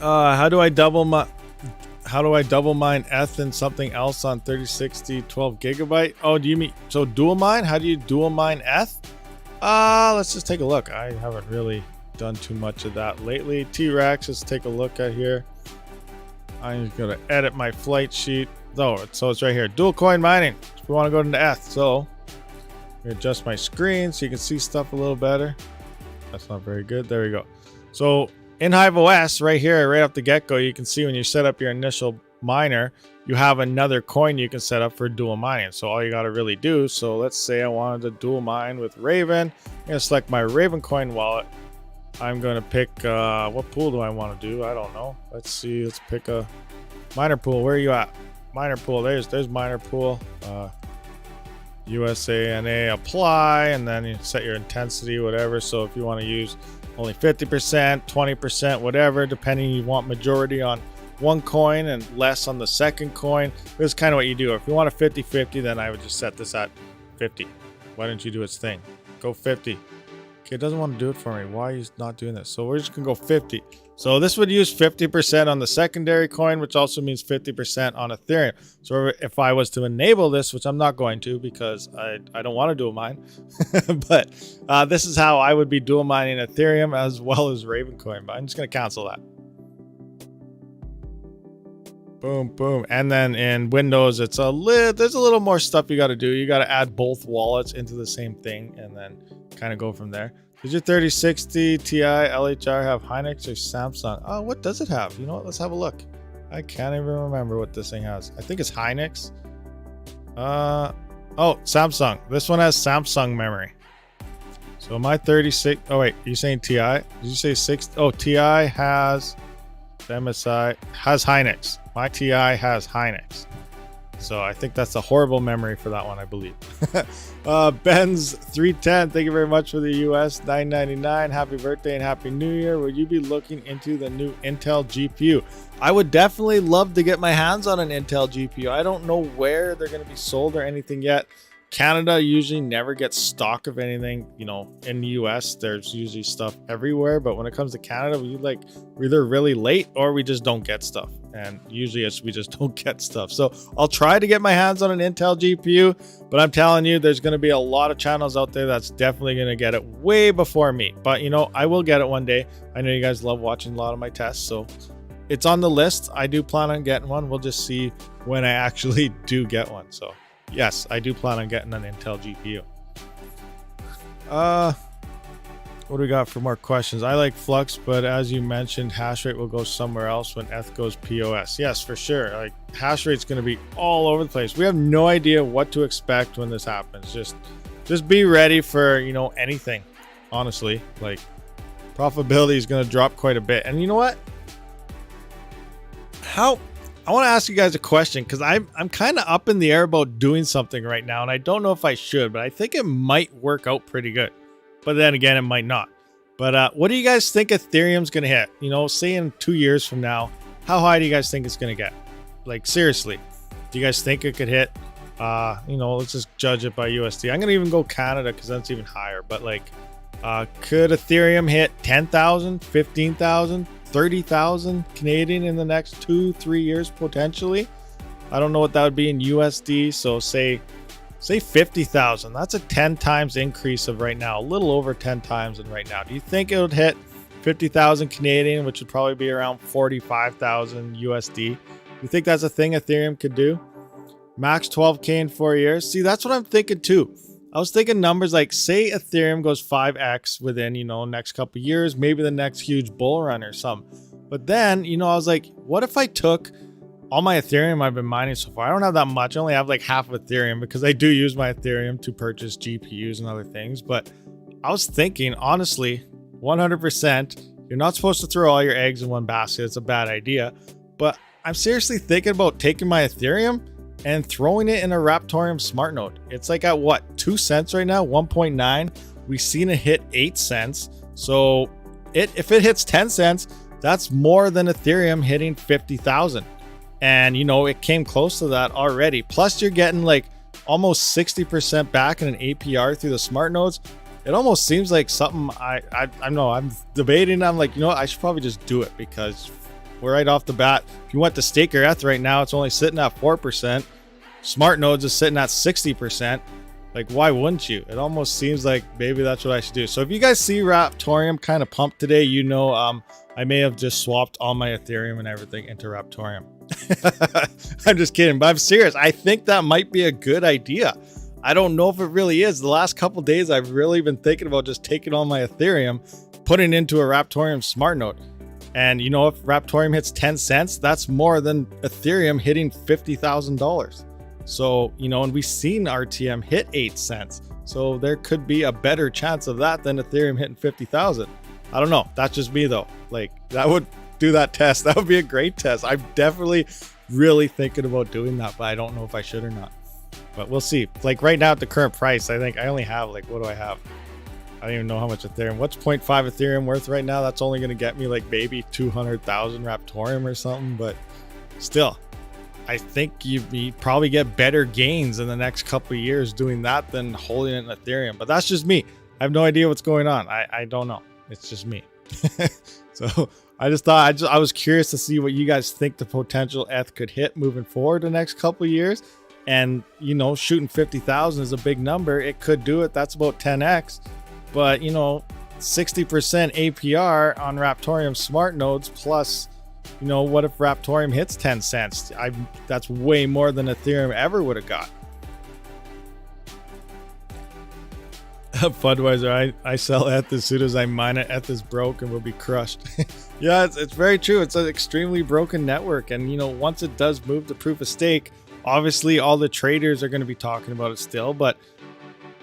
Speaker 1: How do I double mine ETH and something else on 3060 12 gigabyte? Oh, do you mean so dual mine? How do you dual mine ETH? Let's just take a look. I haven't really done too much of that lately. T-Rex, let's take a look at here. I'm just gonna edit my flight sheet. So it's right here. Dual coin mining. If we want to go into ETH, so adjust my screen so you can see stuff a little better. That's not very good. There we go. So in hiveos right here, right off the get-go, you can see when you set up your initial miner, you have another coin you can set up for dual mining. So all you got to really do, so let's say I wanted to dual mine with Raven. I'm going to select my Raven coin wallet. I'm going to pick, what pool do I want to do? I don't know. Let's see. Let's pick a miner pool. Where are you at? Miner pool. There's miner pool. USANA apply, and then you set your intensity, whatever. So if you want to use only 50%, 20%, whatever, depending, you want majority on one coin and less on the second coin. This is kind of what you do. If you want a 50-50, then I would just set this at 50. Why don't you do its thing? Go 50. Okay, it doesn't want to do it for me. Why is not doing this? So we're just gonna go 50. So this would use 50% on the secondary coin, which also means 50% on Ethereum. So if I was to enable this, which I'm not going to because I don't want to dual mine, but this is how I would be dual mining Ethereum as well as Ravencoin. But I'm just going to cancel that. Boom, boom. And then in Windows, there's a little more stuff you got to do. You got to add both wallets into the same thing and then kind of go from there. Does your 3060 Ti LHR have Hynix or Samsung? Oh, what does it have? You know what? Let's have a look. I can't even remember what this thing has. I think it's Hynix. Oh, Samsung. This one has Samsung memory. So my 36. Oh wait, you saying Ti? Did you say 6? Oh, Ti has MSI has Hynix. My Ti has Hynix. So I think that's a horrible memory for that one, I believe. Ben's 310, thank you very much for the US $9.99. Happy birthday and happy new year. Would you be looking into the new Intel GPU? I would definitely love to get my hands on an Intel GPU. I don't know where they're going to be sold or anything yet. Canada usually never gets stock of anything. You know, in the US, there's usually stuff everywhere. But when it comes to Canada, we're either really late or we just don't get stuff. And usually we just don't get stuff. So I'll try to get my hands on an Intel GPU. But I'm telling you, there's going to be a lot of channels out there that's definitely going to get it way before me. But, you know, I will get it one day. I know you guys love watching a lot of my tests. So it's on the list. I do plan on getting one. We'll just see when I actually do get one. So yes, I do plan on getting an Intel GPU. What do we got for more questions? I like Flux, but as you mentioned, hash rate will go somewhere else when ETH goes POS. Yes, for sure. Like hash rate's going to be all over the place. We have no idea what to expect when this happens. Just be ready for, you know, anything. Honestly, like profitability is going to drop quite a bit. And you know what? I want to ask you guys a question because I'm kind of up in the air about doing something right now, and I don't know if I should, but I think it might work out pretty good. But then again, it might not. But what do you guys think Ethereum's going to hit? You know, say in 2 years from now, how high do you guys think it's going to get? Like, seriously, do you guys think it could hit, you know, let's just judge it by USD. I'm going to even go Canada because that's even higher. But like, could Ethereum hit 10,000, 15,000, 30,000 Canadian in the next 2-3 years potentially? I don't know what that would be in USD. So say 50,000. That's a 10 times increase of right now, a little over 10 times in right now. Do you think it would hit 50,000 Canadian, which would probably be around 45,000 USD? Do you think that's a thing Ethereum could do? Max 12K in 4 years. See, that's what I'm thinking too. I was thinking numbers like, say Ethereum goes 5x within, you know, next couple of years, maybe the next huge bull run or something. But then, you know, I was like, what if I took all my Ethereum I've been mining so far? I don't have that much. I only have like half of Ethereum because I do use my Ethereum to purchase GPUs and other things. But I was thinking, honestly, 100%, you're not supposed to throw all your eggs in one basket. It's a bad idea. But I'm seriously thinking about taking my Ethereum and throwing it in a Raptoreum smart node. It's like at what, 2 cents right now, 1.9. We've seen it hit 8 cents. So if it hits 10 cents, that's more than Ethereum hitting 50,000. And, you know, it came close to that already. Plus, you're getting like almost 60% back in an APR through the smart nodes. It almost seems like something I know I'm debating. I'm like, you know what? I should probably just do it because right off the bat. If you went to stake your ETH right now, it's only sitting at 4%. Smart nodes is sitting at 60%. Like, why wouldn't you? It almost seems like maybe that's what I should do. So if you guys see Raptoreum kind of pumped today, you know, I may have just swapped all my Ethereum and everything into Raptoreum. I'm just kidding, but I'm serious. I think that might be a good idea. I don't know if it really is. The last couple days, I've really been thinking about just taking all my Ethereum, putting it into a Raptoreum smart node. And you know, if Raptoreum hits 10 cents, that's more than Ethereum hitting $50,000. So, you know, and we've seen RTM hit 8 cents. So there could be a better chance of that than Ethereum hitting 50,000. I don't know. That's just me though. Like, that would do that test. That would be a great test. I'm definitely really thinking about doing that, but I don't know if I should or not. But we'll see. Like right now at the current price, I think I only have like, what do I have? I don't even know how much Ethereum. What's 0.5 Ethereum worth right now? That's only going to get me like maybe 200,000 Raptoreum or something. But still, I think you probably get better gains in the next couple of years doing that than holding it in Ethereum. But that's just me. I have no idea what's going on. I don't know. It's just me. So I just thought I was curious to see what you guys think the potential ETH could hit moving forward the next couple of years. And, you know, shooting 50,000 is a big number. It could do it. That's about 10x. But, you know, 60% APR on Raptoreum smart nodes plus, you know, what if Raptoreum hits 10 cents? That's way more than Ethereum ever would have got. Budweiser, I sell ETH as soon as I mine it. ETH is broke and will be crushed. Yeah, it's very true. It's an extremely broken network. And, you know, once it does move to proof of stake, obviously all the traders are going to be talking about it still. But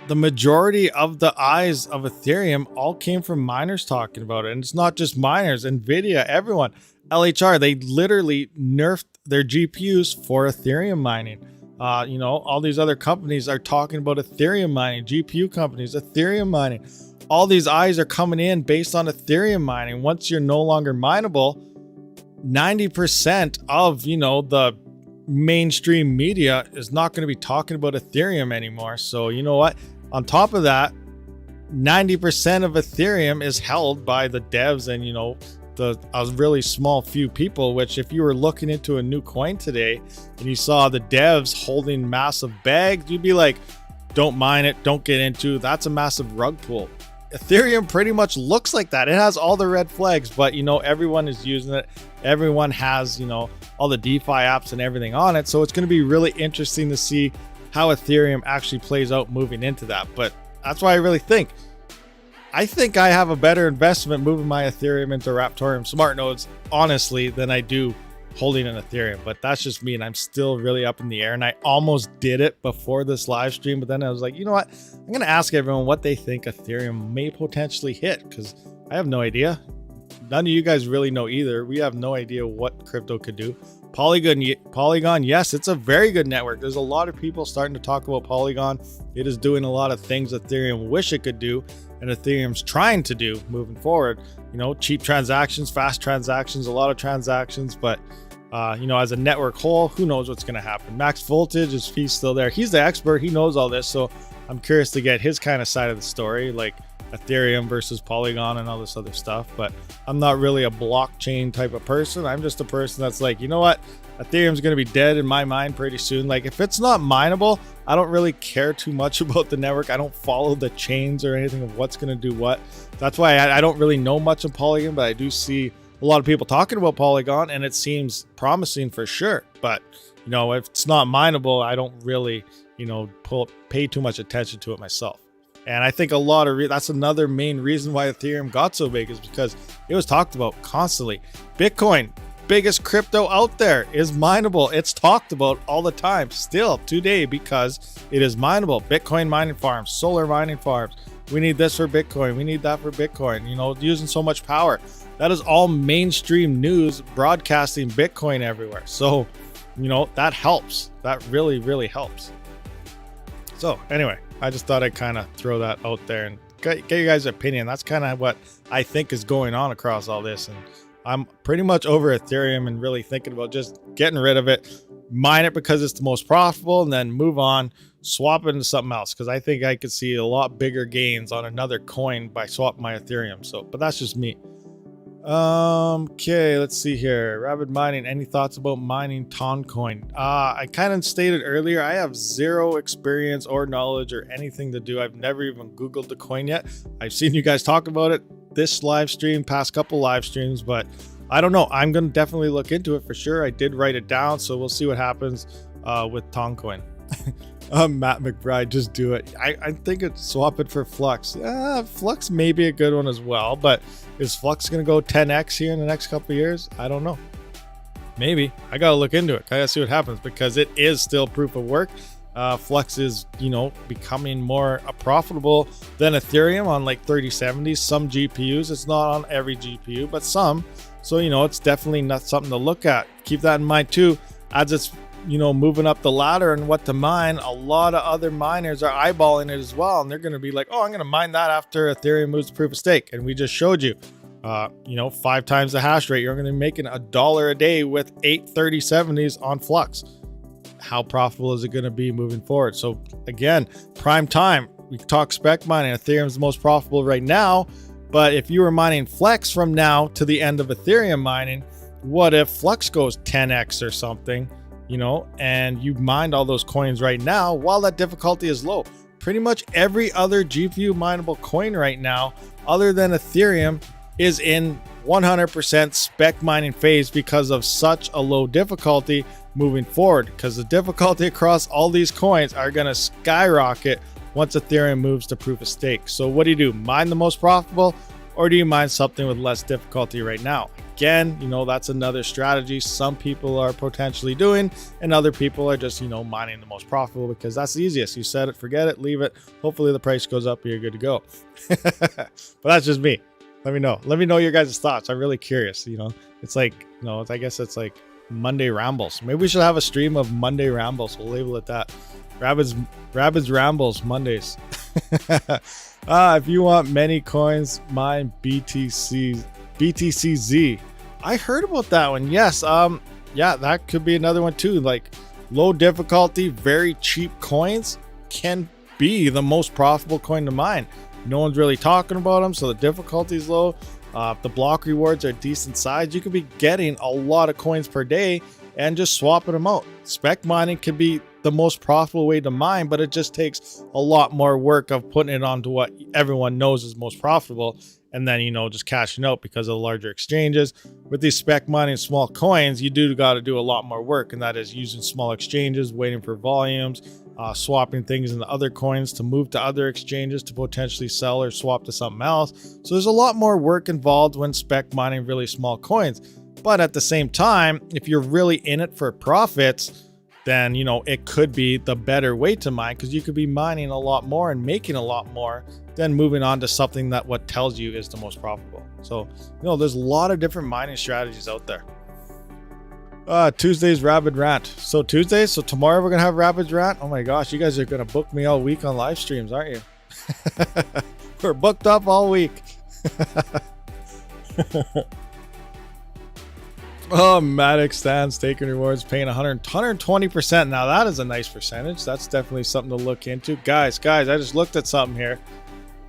Speaker 1: the majority of the eyes of Ethereum all came from miners talking about it. And it's not just miners, NVIDIA, everyone. LHR, they literally nerfed their GPUs for Ethereum mining. You know, all these other companies are talking about Ethereum mining, GPU companies, Ethereum mining. All these eyes are coming in based on Ethereum mining. Once you're no longer mineable, 90% of, you know, the mainstream media is not going to be talking about Ethereum anymore. So, you know what? On top of that, 90% of Ethereum is held by the devs and, you know, a really small few people, which if you were looking into a new coin today and you saw the devs holding massive bags, you'd be like, don't mine it, don't get into. That's a massive rug pull. Ethereum pretty much looks like that. It has all the red flags, but you know, everyone is using it. Everyone has, you know, all the DeFi apps and everything on it. So it's going to be really interesting to see how Ethereum actually plays out moving into that. But that's why I think I have a better investment moving my Ethereum into Raptoreum smart nodes, honestly, than I do holding an Ethereum. But that's just me, and I'm still really up in the air. And I almost did it before this live stream, but then I was like, you know what? I'm going to ask everyone what they think Ethereum may potentially hit, because I have no idea. None of you guys really know either. We have no idea what crypto could do. Polygon, yes, it's a very good network. There's a lot of people starting to talk about Polygon. It is doing a lot of things Ethereum wish it could do, and Ethereum's trying to do moving forward. You know, cheap transactions, fast transactions, a lot of transactions, but you know, as a network whole, who knows what's going to happen. Max Voltage, is he's still there. He's the expert. He knows all this, so I'm curious to get his kind of side of the story, like Ethereum versus Polygon and all this other stuff. But I'm not really a blockchain type of person. I'm just a person that's like, you know what? Ethereum's going to be dead in my mind pretty soon. Like, if it's not mineable, I don't really care too much about the network. I don't follow the chains or anything of what's going to do what. That's why I don't really know much of Polygon, but I do see a lot of people talking about Polygon, and it seems promising for sure. But, you know, if it's not mineable, I don't really, you know, pay too much attention to it myself. And I think a lot of that's another main reason why Ethereum got so big, is because it was talked about constantly. Bitcoin, biggest crypto out there, is mineable. It's talked about all the time still today because it is mineable. Bitcoin mining farms, solar mining farms. We need this for Bitcoin. We need that for Bitcoin. You know, using so much power. That is all mainstream news broadcasting Bitcoin everywhere. So, you know, that helps. That really, really helps. So anyway, I just thought I'd kind of throw that out there and get you guys' opinion. That's kind of what I think is going on across all this. And I'm pretty much over Ethereum and really thinking about just getting rid of it, mine it because it's the most profitable, and then move on, swap it into something else. Because I think I could see a lot bigger gains on another coin by swapping my Ethereum. So, but that's just me. Okay, let's see here. Rabid Mining, any thoughts about mining Toncoin? I kind of stated earlier, I have zero experience or knowledge or anything to do. I've never even Googled the coin yet. I've seen you guys talk about it this live stream, past couple live streams, but I don't know. I'm going to definitely look into it for sure. I did write it down, so we'll see what happens with Toncoin. Matt McBride, just do it. I think it's swap it for Flux. Flux may be a good one as well, but is Flux going to go 10x here in the next couple of years? I don't know. Maybe. I got to look into it. I got to see what happens because it is still proof of work. Flux is, becoming more profitable than Ethereum on like 3070s. Some GPUs. It's not on every GPU, but some. So, it's definitely not something to look at. Keep that in mind too. As it's moving up the ladder and what to mine, a lot of other miners are eyeballing it as well, and they're going to be like, oh, I'm going to mine that after Ethereum moves to proof of stake. And we just showed you 5 times the hash rate. You're going to be making $1 a day with 8 3070s on Flux. How profitable is it going to be moving forward? So again, prime time. We talk spec mining. Ethereum's the most profitable right now, but if you were mining Flex from now to the end of Ethereum mining, what if Flux goes 10x or something? And you mined all those coins right now while that difficulty is low. Pretty much every other GPU mineable coin right now, other than Ethereum, is in 100% spec mining phase because of such a low difficulty moving forward. Because the difficulty across all these coins are going to skyrocket once Ethereum moves to proof of stake. So what do? Mine the most profitable, or do you mine something with less difficulty right now? Again, that's another strategy some people are potentially doing, and other people are just, mining the most profitable because that's the easiest. You set it, forget it, leave it. Hopefully the price goes up and you're good to go. But that's just me. Let me know. Let me know your guys' thoughts. I'm really curious. It's like, I guess it's like Monday Rambles. Maybe we should have a stream of Monday Rambles. We'll label it that. Rabids Rambles Mondays. If you want many coins, mine BTCZ. I heard about that one. Yes. Yeah, that could be another one too. Like low difficulty, very cheap coins can be the most profitable coin to mine. No one's really talking about them, so the difficulty is low. The block rewards are decent size. You could be getting a lot of coins per day and just swapping them out. Spec mining could be the most profitable way to mine, but it just takes a lot more work of putting it onto what everyone knows is most profitable, and then just cashing out because of the larger exchanges. With these spec mining small coins, you got to do a lot more work, and that is using small exchanges, waiting for volumes, swapping things into other coins to move to other exchanges to potentially sell or swap to something else. So there's a lot more work involved when spec mining really small coins. But at the same time, if you're really in it for profits, then it could be the better way to mine, because you could be mining a lot more and making a lot more than moving on to something that what tells you is the most profitable. So there's a lot of different mining strategies out there. Tuesday's Rabid Rant. So tomorrow we're gonna have Rabid Rant. Oh my gosh, you guys are gonna book me all week on live streams, aren't you? We're booked up all week. Oh, Matic stands taking rewards, paying 120%. Now that is a nice percentage. That's definitely something to look into. Guys, I just looked at something here.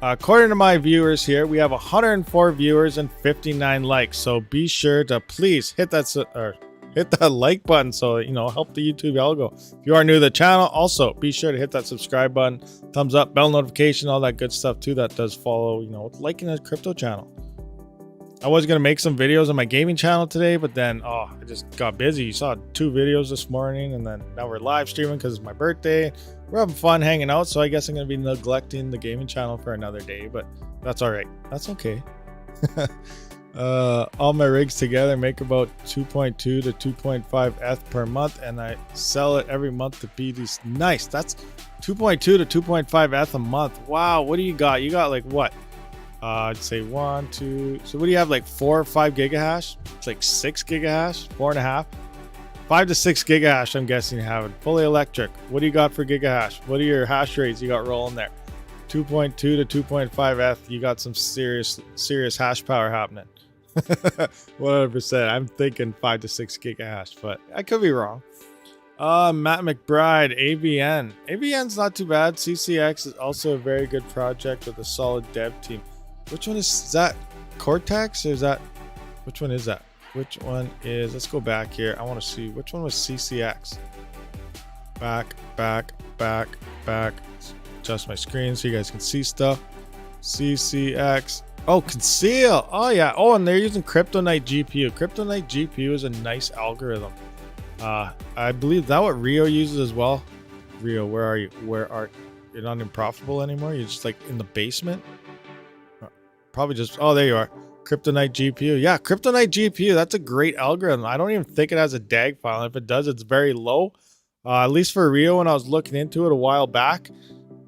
Speaker 1: According to my viewers here, we have 104 viewers and 59 likes. So be sure to please hit that like button so help the YouTube algo. If you are new to the channel, also be sure to hit that subscribe button, thumbs up, bell notification, all that good stuff too. That does follow, liking a crypto channel. I was going to make some videos on my gaming channel today, but then, I just got busy. You saw 2 videos this morning, and then now we're live streaming because it's my birthday. We're having fun hanging out, so I guess I'm going to be neglecting the gaming channel for another day, but that's all right. That's okay. All my rigs together make about 2.2 to 2.5 ETH per month, and I sell it every month to be these. Nice. That's 2.2 to 2.5 ETH a month. Wow. What do you got? You got like what? I'd say 1, 2. So what do you have, like 4 or 5 gigahash? It's like 6 gigahash, 4.5, 5 to 6 gigahash. I'm guessing you have it fully electric. What do you got for gigahash? What are your hash rates you got rolling there? 2.2 to 2.5 ETH. You got some serious hash power happening. 100%. I'm thinking 5 to 6 gigahash, but I could be wrong. Matt McBride, AVN. AVN's not too bad. CCX is also a very good project with a solid dev team. Which one is that? Cortex, or is that Which one is that? Which one is, let's go back here. I want to see which one was CCX. Back. Adjust my screen so you guys can see stuff. CCX. Oh, conceal. Oh yeah. Oh, and they're using Kryptonite GPU. Kryptonite GPU is a nice algorithm. I believe that what Rio uses as well. Rio, where are you? You're not unprofitable anymore? You're just like in the basement? Probably just, oh, there you are. Kryptonite GPU. Yeah, Kryptonite GPU. That's a great algorithm. I don't even think it has a DAG file. If it does, it's very low. At least for Rio, when I was looking into it a while back,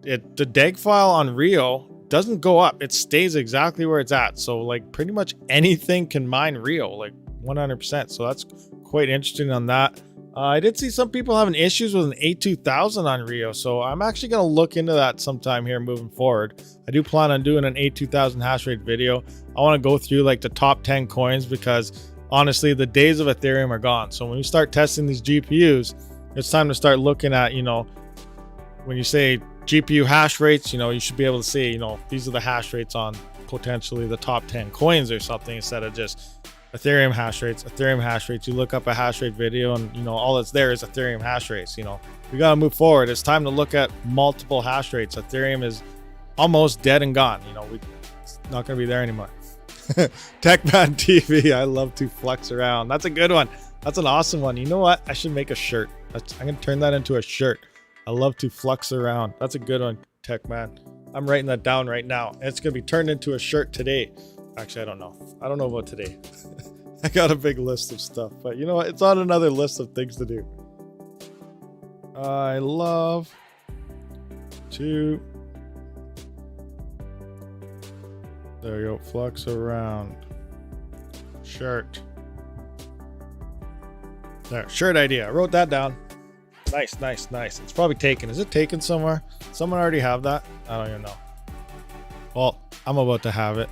Speaker 1: the DAG file on Rio doesn't go up. It stays exactly where it's at. So like pretty much anything can mine Rio, like 100%. So that's quite interesting on that. I did see some people having issues with an A2000 on Rio, so I'm actually going to look into that sometime here moving forward. I do plan on doing an A2000 hash rate video. I want to go through like the top 10 coins because honestly, the days of Ethereum are gone. So when you start testing these GPUs, it's time to start looking at, you know, when you say GPU hash rates, you know, you should be able to say, you know, these are the hash rates on potentially the top 10 coins or something instead of just Ethereum hash rates. You look up a hash rate video and, you know, all that's there is Ethereum hash rates. You know, we got to move forward. It's time to look at multiple hash rates. Ethereum is almost dead and gone. You know, it's not going to be there anymore. Techman TV. I love to flex around. That's a good one. That's an awesome one. You know what? I should make a shirt. I'm going to turn that into a shirt. I love to flex around. That's a good one, Techman. I'm writing that down right now. And it's going to be turned into a shirt today. Actually, I don't know. I don't know about today. I got a big list of stuff, but you know what? It's on another list of things to do. I love to, there you go, flex around. Shirt. There, shirt idea. I wrote that down. Nice. It's probably taken. Is it taken somewhere? Someone already have that? I don't even know. Well, I'm about to have it.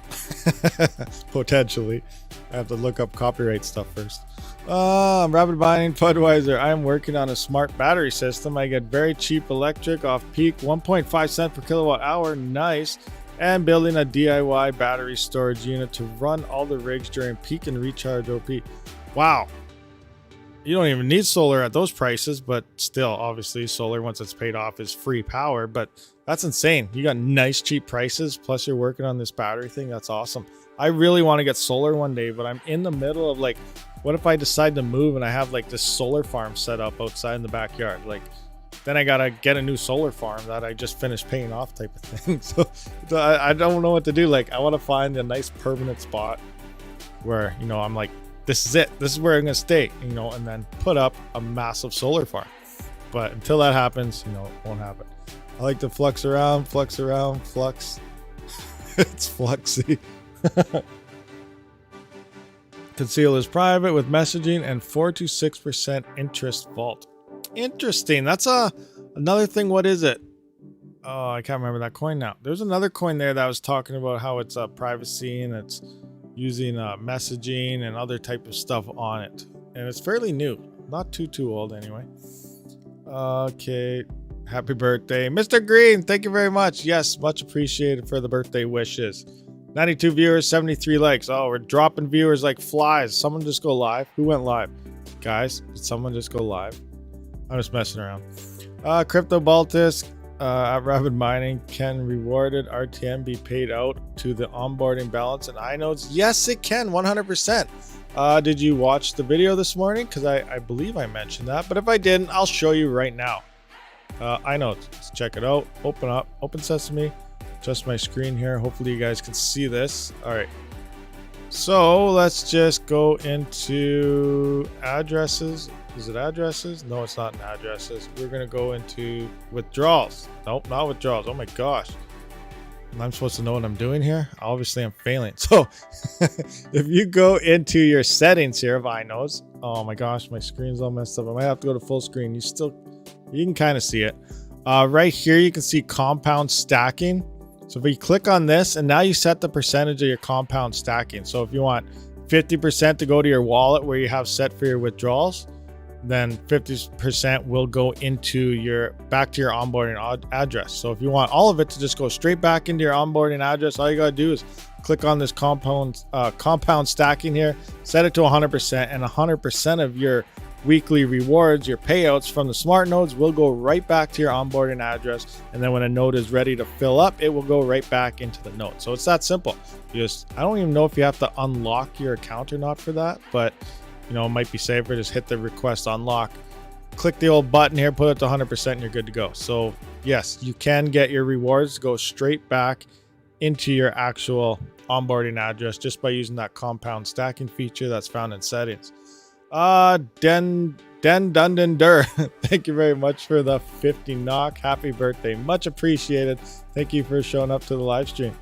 Speaker 1: Potentially. I have to look up copyright stuff first. Rabid Mining, Budweiser. I am working on a smart battery system. I get very cheap electric off peak, 1.5 cents per kilowatt hour. Nice. And building a DIY battery storage unit to run all the rigs during peak and recharge OP. Wow. You don't even need solar at those prices, but still, obviously, solar, once it's paid off, is free power. But that's insane. You got nice, cheap prices, plus you're working on this battery thing. That's awesome. I really want to get solar one day, but I'm in the middle of like, what if I decide to move and I have like this solar farm set up outside in the backyard? Like, then I got to get a new solar farm that I just finished paying off type of thing. So I don't know what to do. Like, I want to find a nice permanent spot where, you know, I'm like, this is it. This is where I'm going to stay, you know, and then put up a massive solar farm. But until that happens, you know, it won't happen. I like to flex around. It's fluxy. Conceal is private with messaging and 4 to 6% interest vault. Interesting. That's another thing. What is it? Oh, I can't remember that coin now. There's another coin there that was talking about how it's privacy and it's using messaging and other type of stuff on it, and it's fairly new, not too old anyway. Okay, happy birthday, Mr. Green. Thank you very much. Yes, much appreciated for the birthday wishes. 92 viewers, 73 likes. Oh, we're dropping viewers like flies. Someone just go live. Who went live? Guys, did someone just go live? I'm just messing around. Crypto Baltus at Rabid Mining. Can rewarded RTM be paid out to the onboarding balance and iNodes? Yes, it can, 100%. Did you watch the video this morning? Because I believe I mentioned that, but if I didn't, I'll show you right now. iNodes, let's check it out. Open up, open sesame. Adjust my screen here. Hopefully you guys can see this. All right. So let's just go into addresses. Is it addresses? No, it's not in addresses. We're going to go into withdrawals. Nope, not withdrawals. Oh my gosh. I'm supposed to know what I'm doing here? Obviously, I'm failing. So if you go into your settings here of iNodes, oh my gosh, my screen's all messed up. I might have to go to full screen. You can kind of see it. Right here, you can see compound stacking. So if you click on this, and now you set the percentage of your compound stacking. So if you want 50% to go to your wallet where you have set for your withdrawals, then 50% will go into back to your onboarding address. So if you want all of it to just go straight back into your onboarding address, all you gotta do is click on this compound stacking here, set it to 100%, and 100% of your weekly rewards, your payouts from the smart nodes, will go right back to your onboarding address. And then when a node is ready to fill up, it will go right back into the node. So it's that simple. I don't even know if you have to unlock your account or not for that, but it might be safer. Just hit the request unlock, click the old button here, put it to 100%, and you're good to go. So yes, you can get your rewards to go straight back into your actual onboarding address just by using that compound stacking feature that's found in settings. Den Dundur, thank you very much for the 50 knock. Happy birthday, much appreciated. Thank you for showing up to the live stream.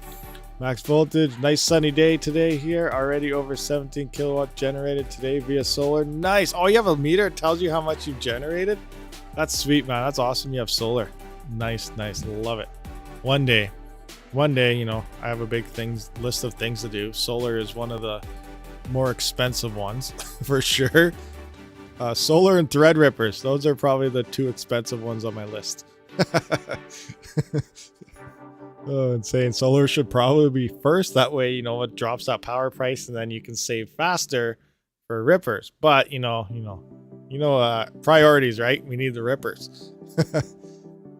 Speaker 1: Max voltage, nice sunny day today here. Already over 17 kilowatt generated today via solar. Nice. Oh, you have a meter, it tells you how much you've generated. That's sweet, man. That's awesome. You have solar. Nice. Love it. One day, I have a big list of things to do. Solar is one of the more expensive ones for sure. Solar and thread rippers, those are probably the two expensive ones on my list. Oh, insane. Solar should probably be first, that way it drops that power price and then you can save faster for rippers. But priorities, right? We need the rippers.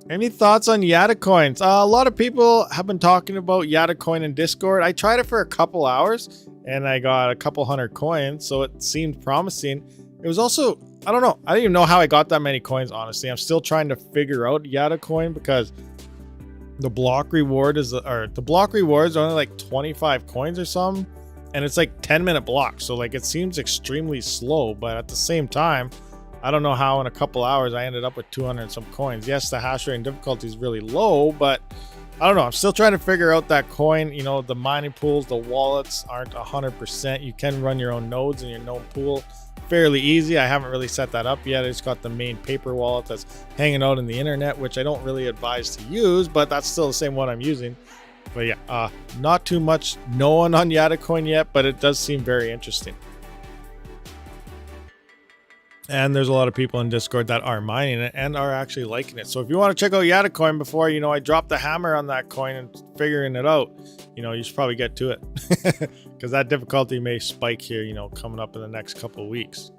Speaker 1: Any thoughts on Yata coins? A lot of people have been talking about Yata coin in Discord. I tried it for a couple hours and I got a couple hundred coins, so it seemed promising. It was also, I don't know, I don't even know how I got that many coins, honestly. I'm still trying to figure out Yata coin because the block reward is only like 25 coins or something, and it's like 10-minute blocks, so like it seems extremely slow. But at the same time, I don't know how in a couple hours I ended up with 200 and some coins. Yes, the hash rate and difficulty is really low, but I don't know. I'm still trying to figure out that coin. The mining pools, the wallets aren't 100%. You can run your own nodes in your node pool fairly easy. I haven't really set that up yet. I just got the main paper wallet that's hanging out in the internet, which I don't really advise to use, but that's still the same one I'm using. But yeah, not too much known on Yata coin yet, but it does seem very interesting. And there's a lot of people in Discord that are mining it and are actually liking it. So if you want to check out Yata coin before, I drop the hammer on that coin and figuring it out, you should probably get to it because that difficulty may spike here, coming up in the next couple of weeks.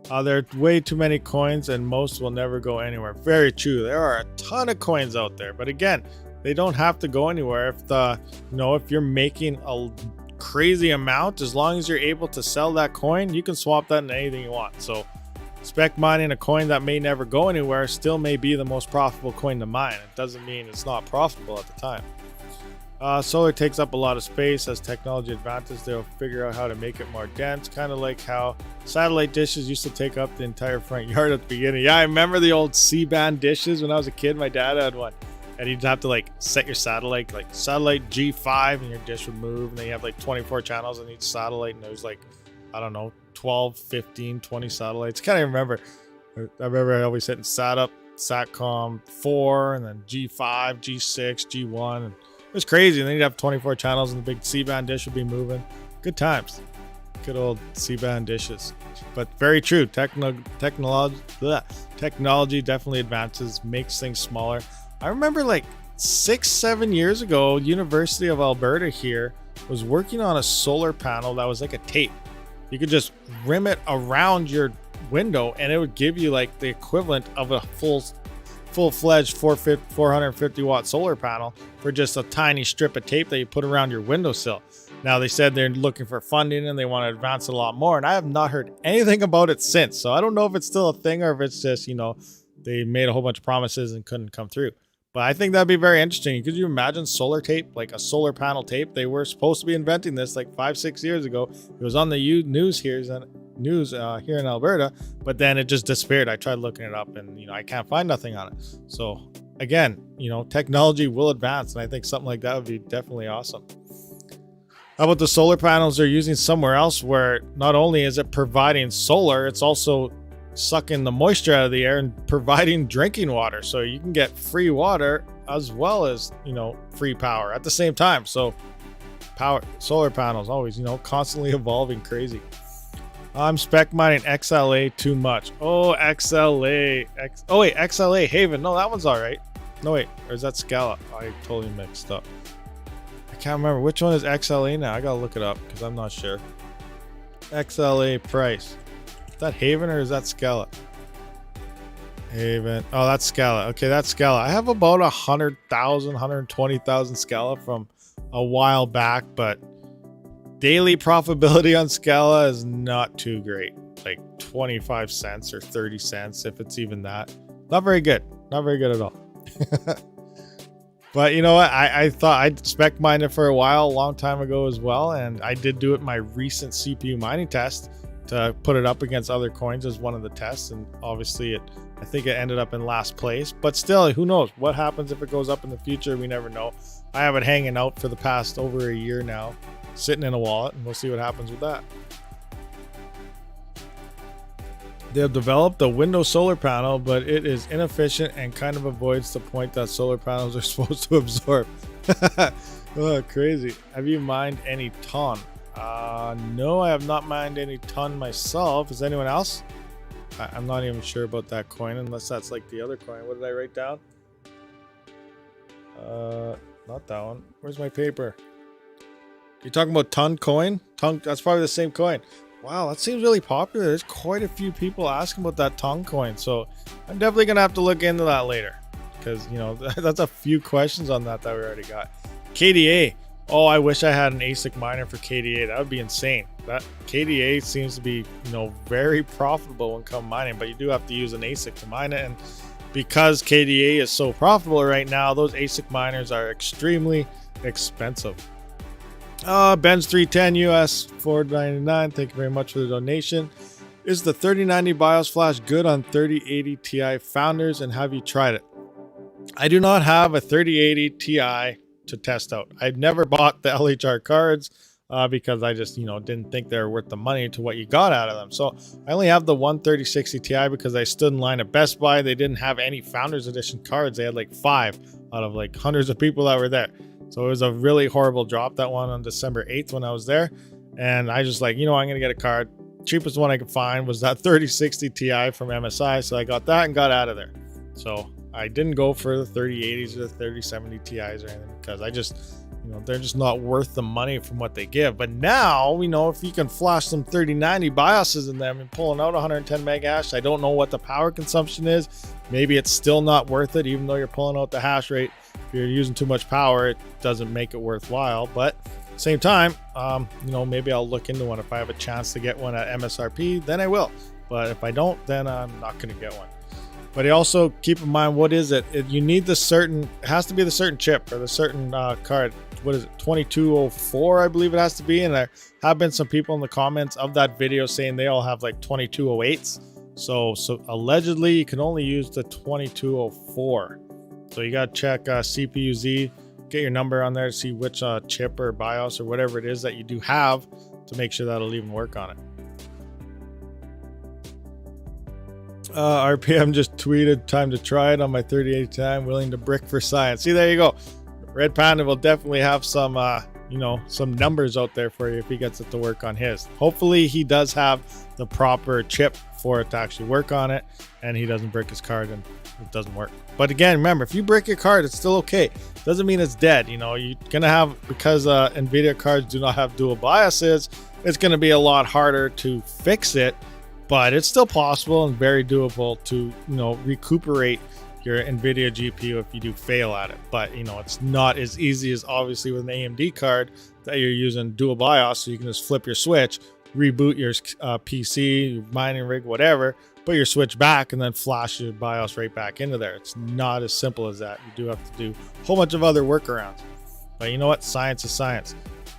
Speaker 1: There are way too many coins and most will never go anywhere. Very true. There are a ton of coins out there, but again, they don't have to go anywhere. If you're making a crazy amount, as long as you're able to sell that coin, you can swap that into anything you want. So spec mining a coin that may never go anywhere still may be the most profitable coin to mine. It doesn't mean it's not profitable at the time. Solar takes up a lot of space. As technology advances, they'll figure out how to make it more dense, kind of like how satellite dishes used to take up the entire front yard at the beginning. Yeah, I remember the old C-band dishes when I was a kid. My dad had one, and you'd have to set your satellite, satellite G5, and your dish would move, and then you have 24 channels on each satellite, and there's I don't know, 12, 15, 20 satellites. Can't even remember. I remember I always hitting Satcom 4 and then G5, G6, G1. And it was crazy. And then you'd have 24 channels and the big C-band dish would be moving. Good times. Good old C-band dishes. But very true. Technology definitely advances, makes things smaller. I remember 6-7 years ago, University of Alberta here was working on a solar panel that was like a tape. You could just rim it around your window and it would give you the equivalent of a full-fledged 450 watt solar panel for just a tiny strip of tape that you put around your windowsill. Now they said they're looking for funding and they want to advance it a lot more, and I have not heard anything about it since. So I don't know if it's still a thing or if it's just, they made a whole bunch of promises and couldn't come through. But I think that'd be very interesting. Could you imagine solar tape, a solar panel tape? They were supposed to be inventing this 5-6 years ago. It was on the news here in Alberta, but then it just disappeared. I tried looking it up and, I can't find nothing on it. So again, technology will advance, and I think something like that would be definitely awesome. How about the solar panels they're using somewhere else where not only is it providing solar, it's also sucking the moisture out of the air and providing drinking water, so you can get free water as well as free power at the same time. So solar panels always constantly evolving, crazy. I'm spec mining XLA too much. Oh, XLA. Oh, wait, XLA Haven. No, that one's all right. No, wait. Or is that Scala? I totally mixed up. I can't remember. Which one is XLA now? I got to look it up because I'm not sure. XLA price. Is that Haven or is that Scala? Haven. Oh, that's Scala. Okay, that's Scala. I have about 100,000, 120,000 Scala from a while back, but daily profitability on Scala is not too great. Like 25 cents or 30 cents, if it's even that. Not very good. Not very good at all. But you know what? I thought I'd spec mine it for a while, a long time ago as well. And I did do it in my recent CPU mining test to put it up against other coins as one of the tests. And obviously I think it ended up in last place. But still, who knows? What happens if it goes up in the future? We never know. I have it hanging out for the past over a year now, sitting in a wallet, and we'll see what happens with that. They have developed a window solar panel, but it is inefficient and kind of avoids the point that solar panels are supposed to absorb. Oh, crazy. Have you mined any ton? No, I have not mined any ton myself. Is anyone else? I'm not even sure about that coin, unless that's like the other coin. What did I write down? Not that one. Where's my paper? You're talking about ton coin? Ton, that's probably the same coin. Wow, that seems really popular. There's quite a few people asking about that ton coin. So I'm definitely going to have to look into that later. Because, you know, that's a few questions on that we already got. KDA. Oh, I wish I had an ASIC miner for KDA. That would be insane. That KDA seems to be, you know, very profitable when come mining. But you do have to use an ASIC to mine it. And because KDA is so profitable right now, those ASIC miners are extremely expensive. Ben's 310 US 499. Thank you very much for the donation. Is the 3090 BIOS flash good on 3080 Ti founders, and have you tried it? I do not have a 3080 Ti to test out. I've never bought the LHR cards because I just, you know, didn't think they were worth the money to what you got out of them. So I only have the 3060 Ti because I stood in line at Best Buy. They didn't have any Founders Edition cards. They had like 5 out of like hundreds of people that were there. So it was a really horrible drop, that one on December 8th when I was there. And I just like, you know, I'm going to get a card. Cheapest one I could find was that 3060 Ti from MSI. So I got that and got out of there. So I didn't go for the 3080s or the 3070 Ti's or anything because I just, you know, they're just not worth the money from what they give. But now, you know, if you can flash some 3090 BIOSes in them and pulling out 110 meg hash, I don't know what the power consumption is. Maybe it's still not worth it, even though you're pulling out the hash rate. If you're using too much power, it doesn't make it worthwhile. But at the same time, you know, maybe I'll look into one. If I have a chance to get one at MSRP, then I will. But if I don't, then I'm not going to get one. But you also keep in mind, what is it? You need the certain, it has to be the certain chip or the certain card. What is it? 2204, I believe it has to be. And there have been some people in the comments of that video saying they all have like 2208s. So allegedly you can only use the 2204. So you got to check CPU-Z, get your number on there to see which chip or BIOS or whatever it is that you do have to make sure that'll even work on it. RPM just tweeted, time to try it on my 3080 Ti. I'm willing to brick for science. See, there you go. Red Panda will definitely have some, you know, some numbers out there for you if he gets it to work on his. Hopefully he does have the proper chip for it to actually work on it, and he doesn't brick his card and it doesn't work. But again, remember, if you break your card, it's still okay. Doesn't mean it's dead. You know, you're gonna have, because NVIDIA cards do not have dual BIOSes, it's gonna be a lot harder to fix it, but it's still possible and very doable to, you know, recuperate your NVIDIA GPU if you do fail at it. But, you know, it's not as easy as obviously with an AMD card that you're using dual BIOS, so you can just flip your switch, reboot your PC, your mining rig, whatever, put your switch back, and then flash your BIOS right back into there. It's not as simple as that. You do have to do a whole bunch of other workarounds. But you know what? Science is science.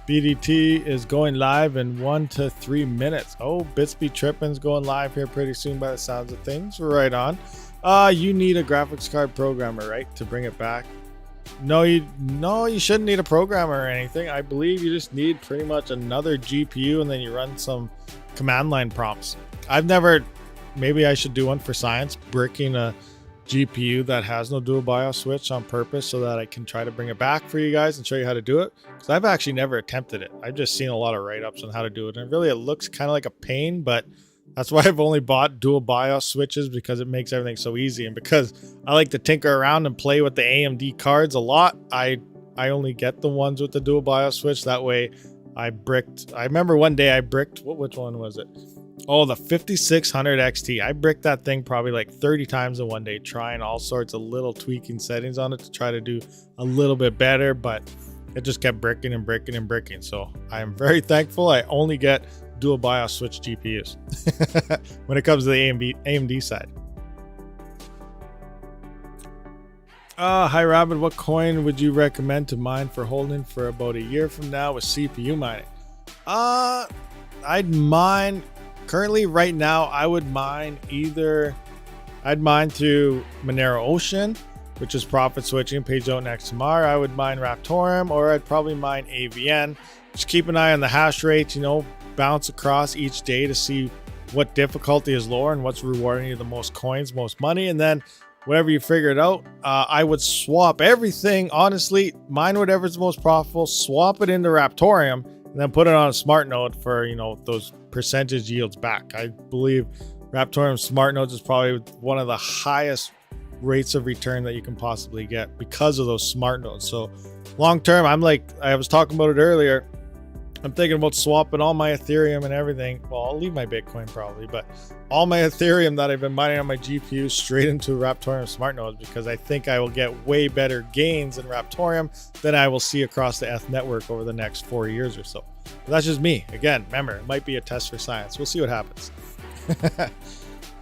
Speaker 1: BDT is going live in 1 to 3 minutes. Oh, Bitsby Trippin's going live here pretty soon by the sounds of things. We're right on. You need a graphics card programmer, right, to bring it back? No, you shouldn't need a programmer or anything. I believe you just need pretty much another GPU, and then you run some command line prompts. I've never, maybe I should do one for science, bricking a GPU that has no dual BIOS switch on purpose so that I can try to bring it back for you guys and show you how to do it, because I've actually never attempted it. I've just seen a lot of write-ups on how to do it, and really it looks kind of like a pain, but that's why I've only bought dual BIOS switches, because it makes everything so easy. And because I like to tinker around and play with the AMD cards a lot, I only get the ones with the dual BIOS switch. That way I remember one day I bricked, which one was it? Oh, the 5600 XT. I bricked that thing probably like 30 times in one day, trying all sorts of little tweaking settings on it to try to do a little bit better, but it just kept bricking and bricking and bricking. So I am very thankful I only get dual BIOS switch GPUs when it comes to the AMD side. Hi Rabid, what coin would you recommend to mine for holding for about a year from now with CPU mining? I'd mine currently right now. I would mine I'd mine through Monero Ocean, which is profit switching, pays out next tomorrow. I would mine Raptoreum, or I'd probably mine AVN. Just keep an eye on the hash rate, bounce across each day to see what difficulty is lower and what's rewarding you the most coins, most money. And then whatever you figure it out, I would swap everything. Honestly, mine whatever's most profitable, swap it into Raptoreum, and then put it on a smart node for, those percentage yields back. I believe Raptoreum smart nodes is probably one of the highest rates of return that you can possibly get because of those smart nodes. So long term, I was talking about it earlier, I'm thinking about swapping all my Ethereum and everything. Well, I'll leave my Bitcoin probably, but all my Ethereum that I've been mining on my GPU straight into Raptoreum smart nodes, because I think I will get way better gains in Raptoreum than I will see across the ETH network over the next 4 years or so. But that's just me. Again, remember, it might be a test for science. We'll see what happens.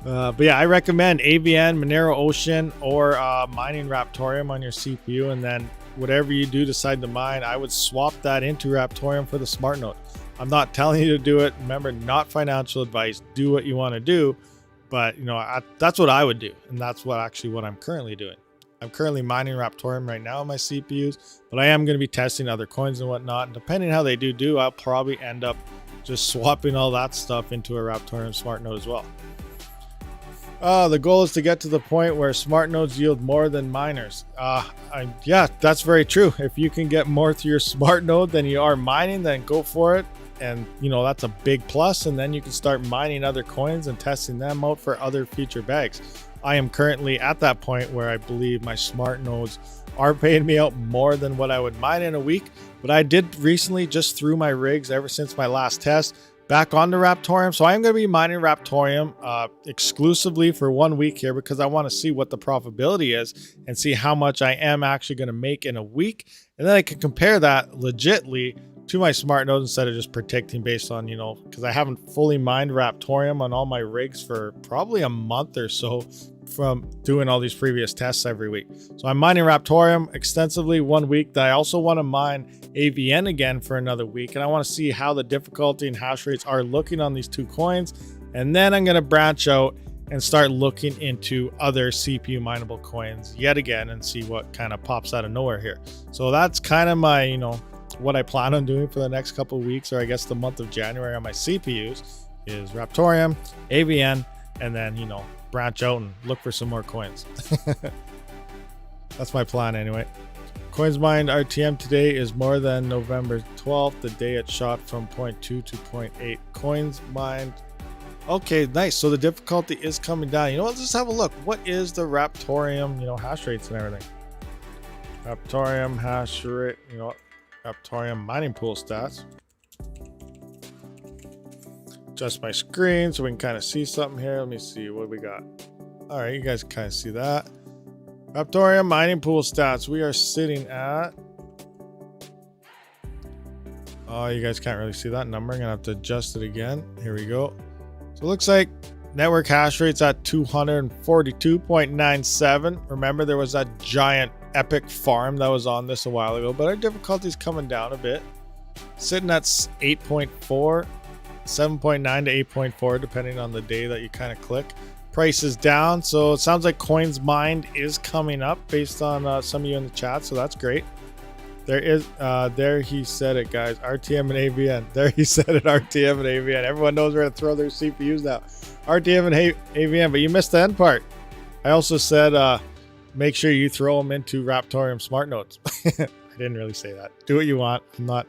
Speaker 1: But yeah, I recommend AVN, Monero Ocean, or mining Raptoreum on your CPU, and then whatever you do decide to mine, I would swap that into Raptoreum for the smart node. I'm not telling you to do it. Remember, not financial advice. Do what you want to do, but that's what I would do, and that's what I'm currently doing. I'm currently mining Raptoreum right now on my CPUs, but I am going to be testing other coins and whatnot, and depending on how they do, I'll probably end up just swapping all that stuff into a Raptoreum smart node as well. The goal is to get to the point where smart nodes yield more than miners. Yeah, that's very true. If you can get more through your smart node than you are mining, then go for it. And that's a big plus. And then you can start mining other coins and testing them out for other future bags. I am currently at that point where I believe my smart nodes are paying me out more than what I would mine in a week. But I did recently just threw my rigs ever since my last test back onto Raptoreum. So I'm going to be mining Raptoreum exclusively for 1 week here, because I want to see what the profitability is and see how much I am actually going to make in a week. And then I can compare that legitly to my smart nodes instead of just predicting based on, because I haven't fully mined Raptoreum on all my rigs for probably a month or so from doing all these previous tests every week. So I'm mining Raptoreum extensively 1 week. That I also want to mine AVN again for another week, and I want to see how the difficulty and hash rates are looking on these two coins. And then I'm going to branch out and start looking into other CPU mineable coins yet again and see what kind of pops out of nowhere here. So that's kind of my, what I plan on doing for the next couple of weeks, or I guess the month of January on my CPUs, is Raptoreum, AVN, and then, branch out and look for some more coins. That's my plan anyway. Coins mined RTM today is more than November 12th, the day it shot from 0.2 to 0.8. Coins mined. Okay, nice. So the difficulty is coming down. Let's just have a look. What is the Raptoreum, hash rates and everything? Raptoreum hash rate, Raptoreum mining pool stats. Adjust my screen so we can kind of see something here. Let me see what we got. All right, you guys can kind of see that. Raptoreum mining pool stats. We are sitting at... Oh, you guys can't really see that number. I'm going to have to adjust it again. Here we go. So it looks like network hash rate's at 242.97. Remember, there was that giant epic farm that was on this a while ago, but our difficulty's coming down a bit. Sitting at 8.4, 7.9 to 8.4, depending on the day that you kind of click. Price is down, so it sounds like coins mined is coming up based on some of you in the chat, so that's great. There he said it, guys. RTM and AVN. There he said it, RTM and AVN. Everyone knows where to throw their CPUs now. RTM and AVN, but you missed the end part. I also said, make sure you throw them into Raptorium smart nodes. I didn't really say that. Do what you want. I'm not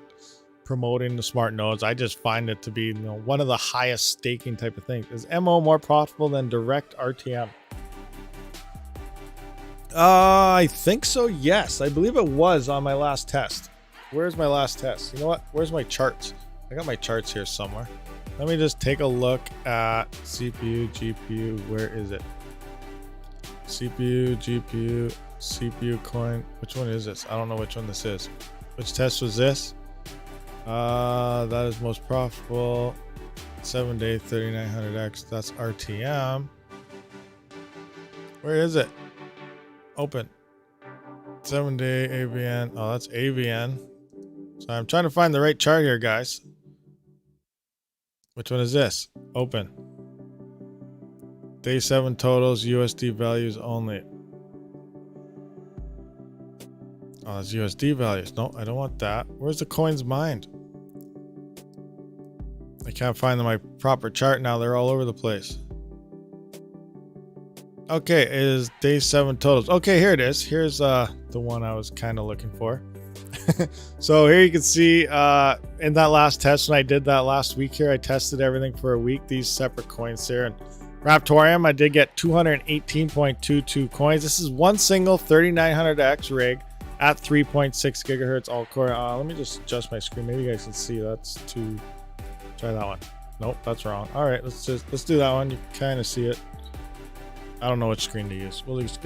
Speaker 1: promoting the smart nodes. I just find it to be, one of the highest staking type of things. Is MO more profitable than direct RTM? I think so. Yes, I believe it was on my last test. Where's my last test? You know what? Where's my charts? I got my charts here somewhere. Let me just take a look at CPU, GPU. Where is it? CPU, GPU, CPU coin. Which one is this? I don't know which one this is. Which test was this? That is most profitable. 7-day 3900X. That's RTM. Where is it? Open. 7-day AVN. Oh, that's AVN. So I'm trying to find the right chart here, guys. Which one is this? Open. Day 7 totals, USD values only. Oh, that's USD values. No, I don't want that. Where's the coins mined? I can't find my proper chart now. They're all over the place. Okay, it is day 7 totals. Okay, here it is. Here's the one I was kind of looking for. So here you can see in that last test, when I did that last week here, I tested everything for a week, these separate coins here. And Raptorium, I did get 218.22 coins. This is one single 3900X rig at 3.6 gigahertz all core. Let me just adjust my screen. Maybe you guys can see. That's too. Try that one. Nope, that's wrong. All right, let's do that one. You can kind of see it. I don't know which screen to use. We'll just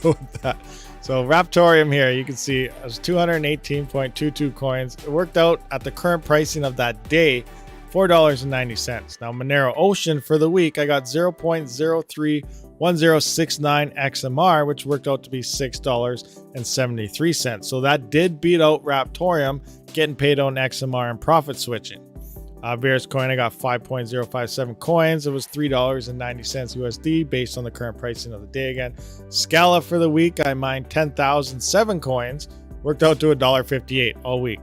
Speaker 1: go with that. So Raptorium here, you can see it was 218.22 coins. It worked out at the current pricing of that day, $4.90. Now Monero Ocean for the week, I got 0.031069 XMR, which worked out to be $6.73. So that did beat out Raptorium, getting paid on XMR and profit switching. Bears coin, I got 5.057 coins. It was $3.90 USD based on the current pricing of the day again. Scala for the week, I mined 10,007 coins. Worked out to $1.58 all week.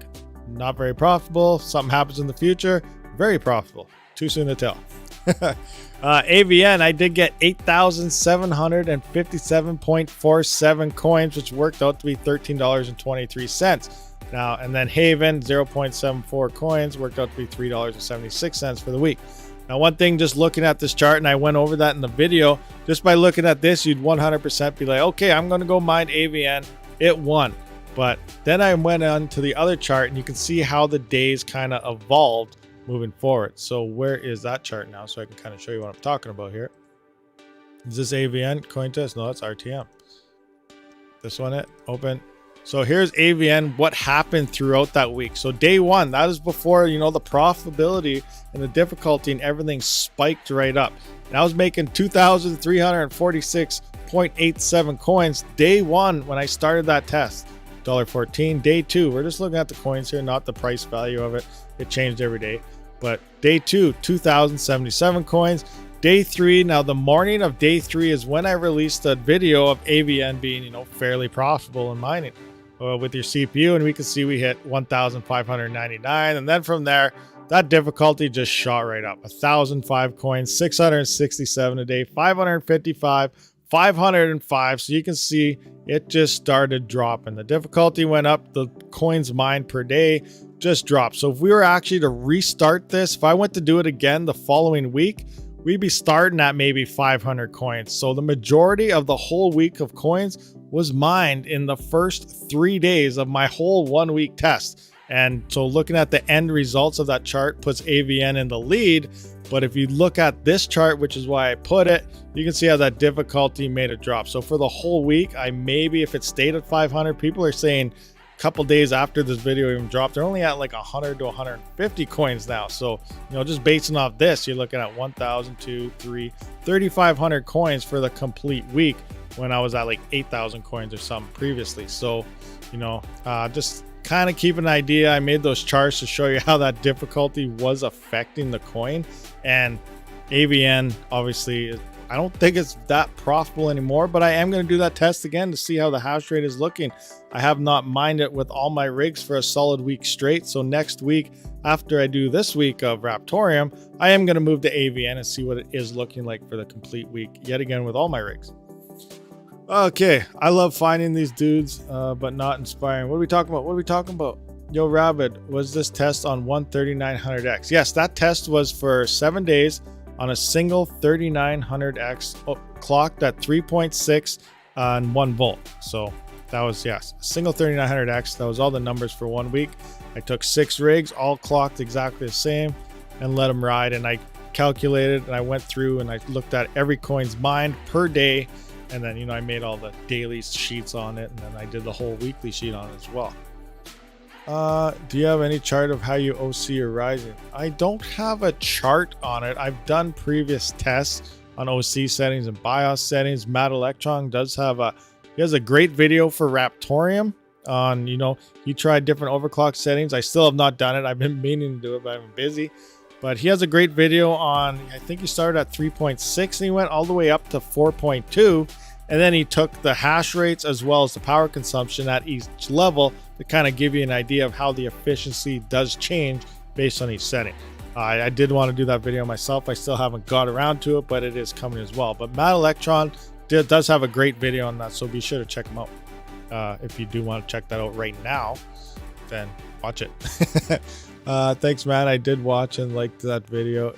Speaker 1: Not very profitable. Something happens in the future. Very profitable. Too soon to tell. AVN, I did get 8,757.47 coins, which worked out to be $13.23. Now, and then Haven, 0.74 coins, worked out to be $3.76 for the week. Now, one thing, just looking at this chart, and I went over that in the video, just by looking at this, you'd 100% be like, okay, I'm going to go mine AVN. It won. But then I went on to the other chart, and you can see how the days kind of evolved moving forward. So where is that chart now? So I can kind of show you what I'm talking about here. Is this AVN coin test? No, that's RTM. This one, it open. So here's AVN, what happened throughout that week. So day 1, that is before, the profitability and the difficulty and everything spiked right up. And I was making 2,346.87 coins day 1 when I started that test. $1.14. Day 2, we're just looking at the coins here, not the price value of it. It changed every day. But day 2, 2,077 coins. Day 3, now the morning of day 3 is when I released a video of AVN being, fairly profitable in mining with your CPU. And we can see we hit 1,599. And then from there, that difficulty just shot right up. 1,005 coins, 667 a day, 555, 505. So you can see it just started dropping. The difficulty went up. The coins mined per day just dropped. So if we were actually to restart this, if I went to do it again the following week, we'd be starting at maybe 500 coins. So the majority of the whole week of coins was mined in the first 3 days of my whole 1 week test. And so looking at the end results of that chart puts AVN in the lead. But if you look at this chart, which is why I put it, you can see how that difficulty made it drop. So for the whole week, if it stayed at 500, people are saying a couple days after this video even dropped, they're only at like 100 to 150 coins now. So, just basing off this, you're looking at 1,000, 2, 3, 3,500 coins for the complete week when I was at like 8,000 coins or something previously. So, just kind of keep an idea. I made those charts to show you how that difficulty was affecting the coin. And AVN, obviously, I don't think it's that profitable anymore, but I am going to do that test again to see how the hash rate is looking. I have not mined it with all my rigs for a solid week straight. So next week, after I do this week of Raptorium, I am going to move to AVN and see what it is looking like for the complete week, yet again with all my rigs. Okay, I love finding these dudes, but not inspiring. What are we talking about? What are we talking about? Yo, Rabid, was this test on one 3900X? Yes, that test was for 7 days on a single 3900X clocked at 3.6 and 1 volt. So that was, yes, a single 3900X. That was all the numbers for 1 week. I took 6 rigs, all clocked exactly the same, and let them ride. And I calculated and I went through and I looked at every coin's mined per day. And then, you know, I made all the daily sheets on it, and then I did the whole weekly sheet on it as well. Do you have any chart of how you OC your Ryzen? I don't have a chart on it. I've done previous tests on OC settings and BIOS settings. Matt Electron does have he has a great video for Raptoreum on, you know, he tried different overclock settings. I still have not done it. I've been meaning to do it, but I've been busy. But he has a great video on, I think he started at 3.6 and he went all the way up to 4.2. And then he took the hash rates as well as the power consumption at each level to kind of give you an idea of how the efficiency does change based on each setting. I did want to do that video myself. I still haven't got around to it, but it is coming as well. But Matt Electron does have a great video on that, so be sure to check him out. If you do want to check that out right now, then watch it. Thanks, Matt. I did watch and liked that video.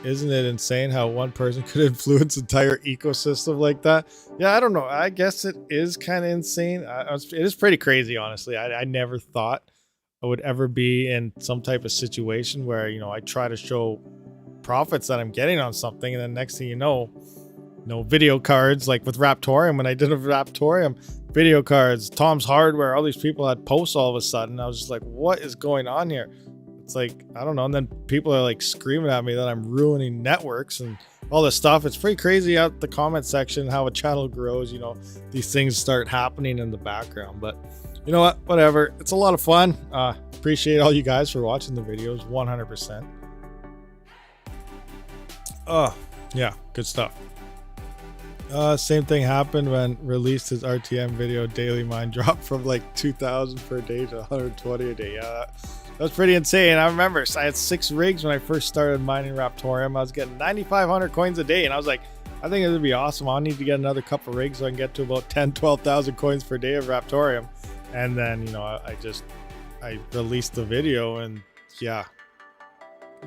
Speaker 1: Isn't it insane how one person could influence entire ecosystem like that? Yeah, I don't know. I guess it is kind of insane. It is pretty crazy, honestly. I never thought I would ever be in some type of situation where, you know, I try to show profits that I'm getting on something, and then next thing you know, video cards, like with Raptoreum, when I did a Raptoreum, video cards, Tom's Hardware, all these people had posts all of a sudden. I was just like, what is going on here? It's like, I don't know. And then people are like screaming at me that I'm ruining networks and all this stuff. It's pretty crazy out the comment section how a channel grows. You know, these things start happening in the background. But you know what? Whatever. It's a lot of fun. Appreciate all you guys for watching the videos. 100%. Oh, yeah. Good stuff. Same thing happened when released his RTM video. Daily mine dropped from like 2,000 per day to 120 a day. Yeah, that was pretty insane. I remember I had 6 rigs when I first started mining Raptoreum. I was getting 9,500 coins a day, and I was like, I think it would be awesome. I'll need to get another couple rigs so I can get to about 10, 12,000 coins per day of Raptoreum. And then, you know, I released the video, and yeah,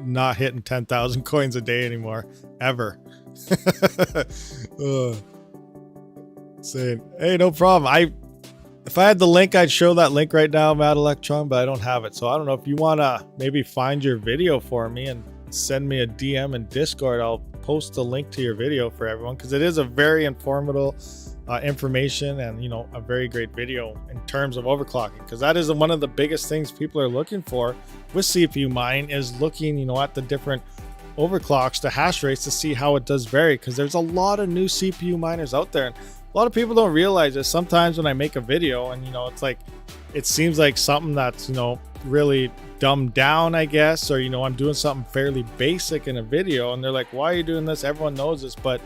Speaker 1: not hitting 10,000 coins a day anymore, ever. Insane. Hey, no problem. If I had the link, I'd show that link right now, Matt Electron, but I don't have it. So I don't know if you want to maybe find your video for me and send me a DM in Discord. I'll post a link to your video for everyone, because it is a very informative information and, you know, a very great video in terms of overclocking, because that is one of the biggest things people are looking for with CPU mining, is looking, you know, at the different overclocks to hash rates to see how it does vary, because there's a lot of new CPU miners out there. And a lot of people don't realize this. Sometimes when I make a video and, you know, it's like, it seems like something that's, you know, really dumbed down, I guess, or, you know, I'm doing something fairly basic in a video and they're like, why are you doing this? Everyone knows this. But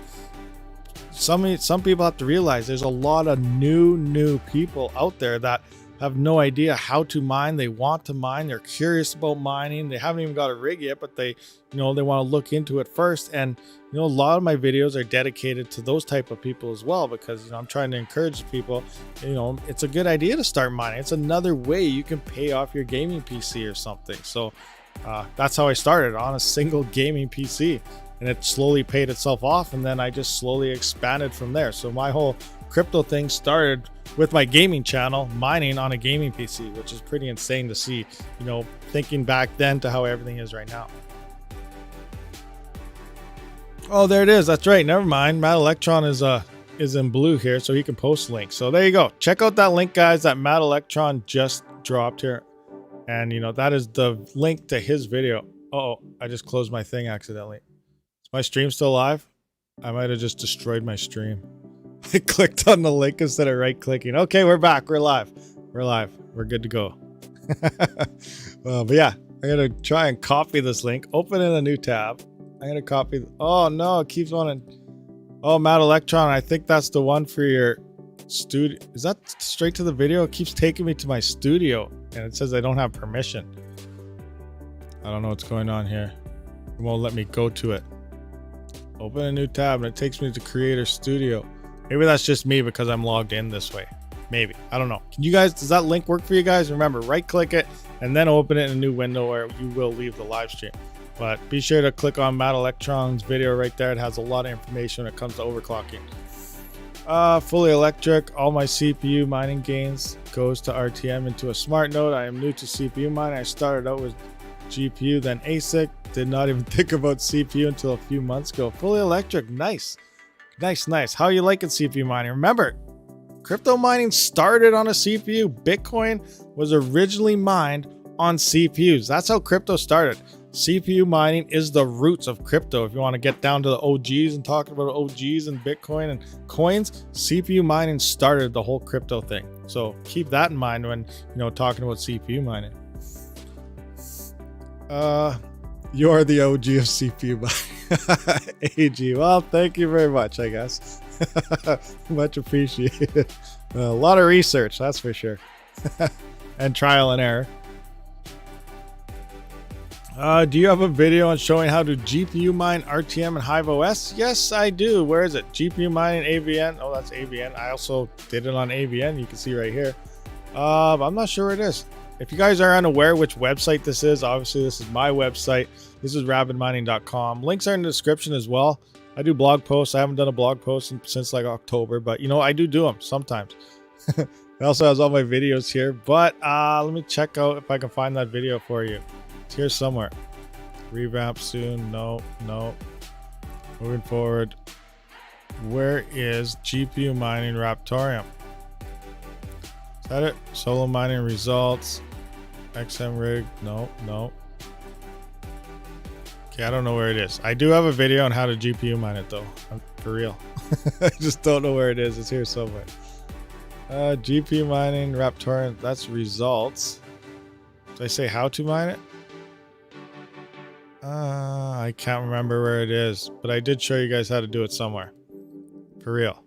Speaker 1: some people have to realize there's a lot of new people out there that have no idea how to mine. They want to mine. They're curious about mining. They haven't even got a rig yet, but they, you know, they want to look into it first. And, you know, a lot of my videos are dedicated to those type of people as well, because, you know, I'm trying to encourage people, you know, it's a good idea to start mining. It's another way you can pay off your gaming PC or something. So that's how I started, on a single gaming PC, and it slowly paid itself off. And then I just slowly expanded from there. So my whole crypto thing started with my gaming channel, mining on a gaming PC, which is pretty insane to see, you know, thinking back then to how everything is right now. Oh, there it is. That's right. Never mind. Matt Electron is in blue here, so he can post links. So there you go. Check out that link, guys, that Matt Electron just dropped here. And, you know, that is the link to his video. Uh-oh, I just closed my thing accidentally. Is my stream still live? I might have just destroyed my stream. I clicked on the link instead of right clicking. Okay, we're back. We're live. We're live. We're good to go. But yeah, I'm going to try and copy this link. Open in a new tab. I'm going to copy. Oh, no, it keeps wanting. Oh, Matt Electron. I think that's the one for your studio. Is that straight to the video? It keeps taking me to my studio, and it says I don't have permission. I don't know what's going on here. It won't let me go to it. Open a new tab, and it takes me to Creator Studio. Maybe that's just me because I'm logged in this way. Maybe. I don't know. Can you guys, does that link work for you guys? Remember, right click it and then open it in a new window where you will leave the live stream. But be sure to click on Matt Electron's video right there. It has a lot of information when it comes to overclocking. Fully electric. All my CPU mining gains goes to RTM into a smart node. I am new to CPU mining. I started out with GPU, then ASIC. Did not even think about CPU until a few months ago. Fully electric. Nice. Nice. How you liking CPU mining? Remember, crypto mining started on a CPU. Bitcoin was originally mined on CPUs. That's how crypto started. CPU mining is the roots of crypto. If you want to get down to the OGs and talking about OGs and Bitcoin and coins, CPU mining started the whole crypto thing. So keep that in mind when, talking about CPU mining. You're the OG of CPU mining. AG. Well, thank you very much, I guess. Much appreciated. A lot of research, that's for sure. And trial and error. Do you have a video on showing how to GPU mine RTM and hiveos? Yes, I do. Where is it? GPU mining AVN. Oh, that's AVN. I also did it on AVN. You can see right here. I'm not sure where it is. If you guys are unaware which website this is, obviously this is my website. This is rabidmining.com. Links are in the description as well. I do blog posts. I haven't done a blog post since like October, but I do them sometimes. It also has all my videos here, but let me check out if I can find that video for you. It's here somewhere. Revamp soon. No. Moving forward. Where is GPU mining raptoreum? Is that it? Solo mining results. XM rig. No. Okay, I don't know where it is. I do have a video on how to GPU mine it though. For real. I just don't know where it is. It's here somewhere. GPU mining raptoreum. That's results. Did I say how to mine it? I can't remember where it is, but I did show you guys how to do it somewhere. For real.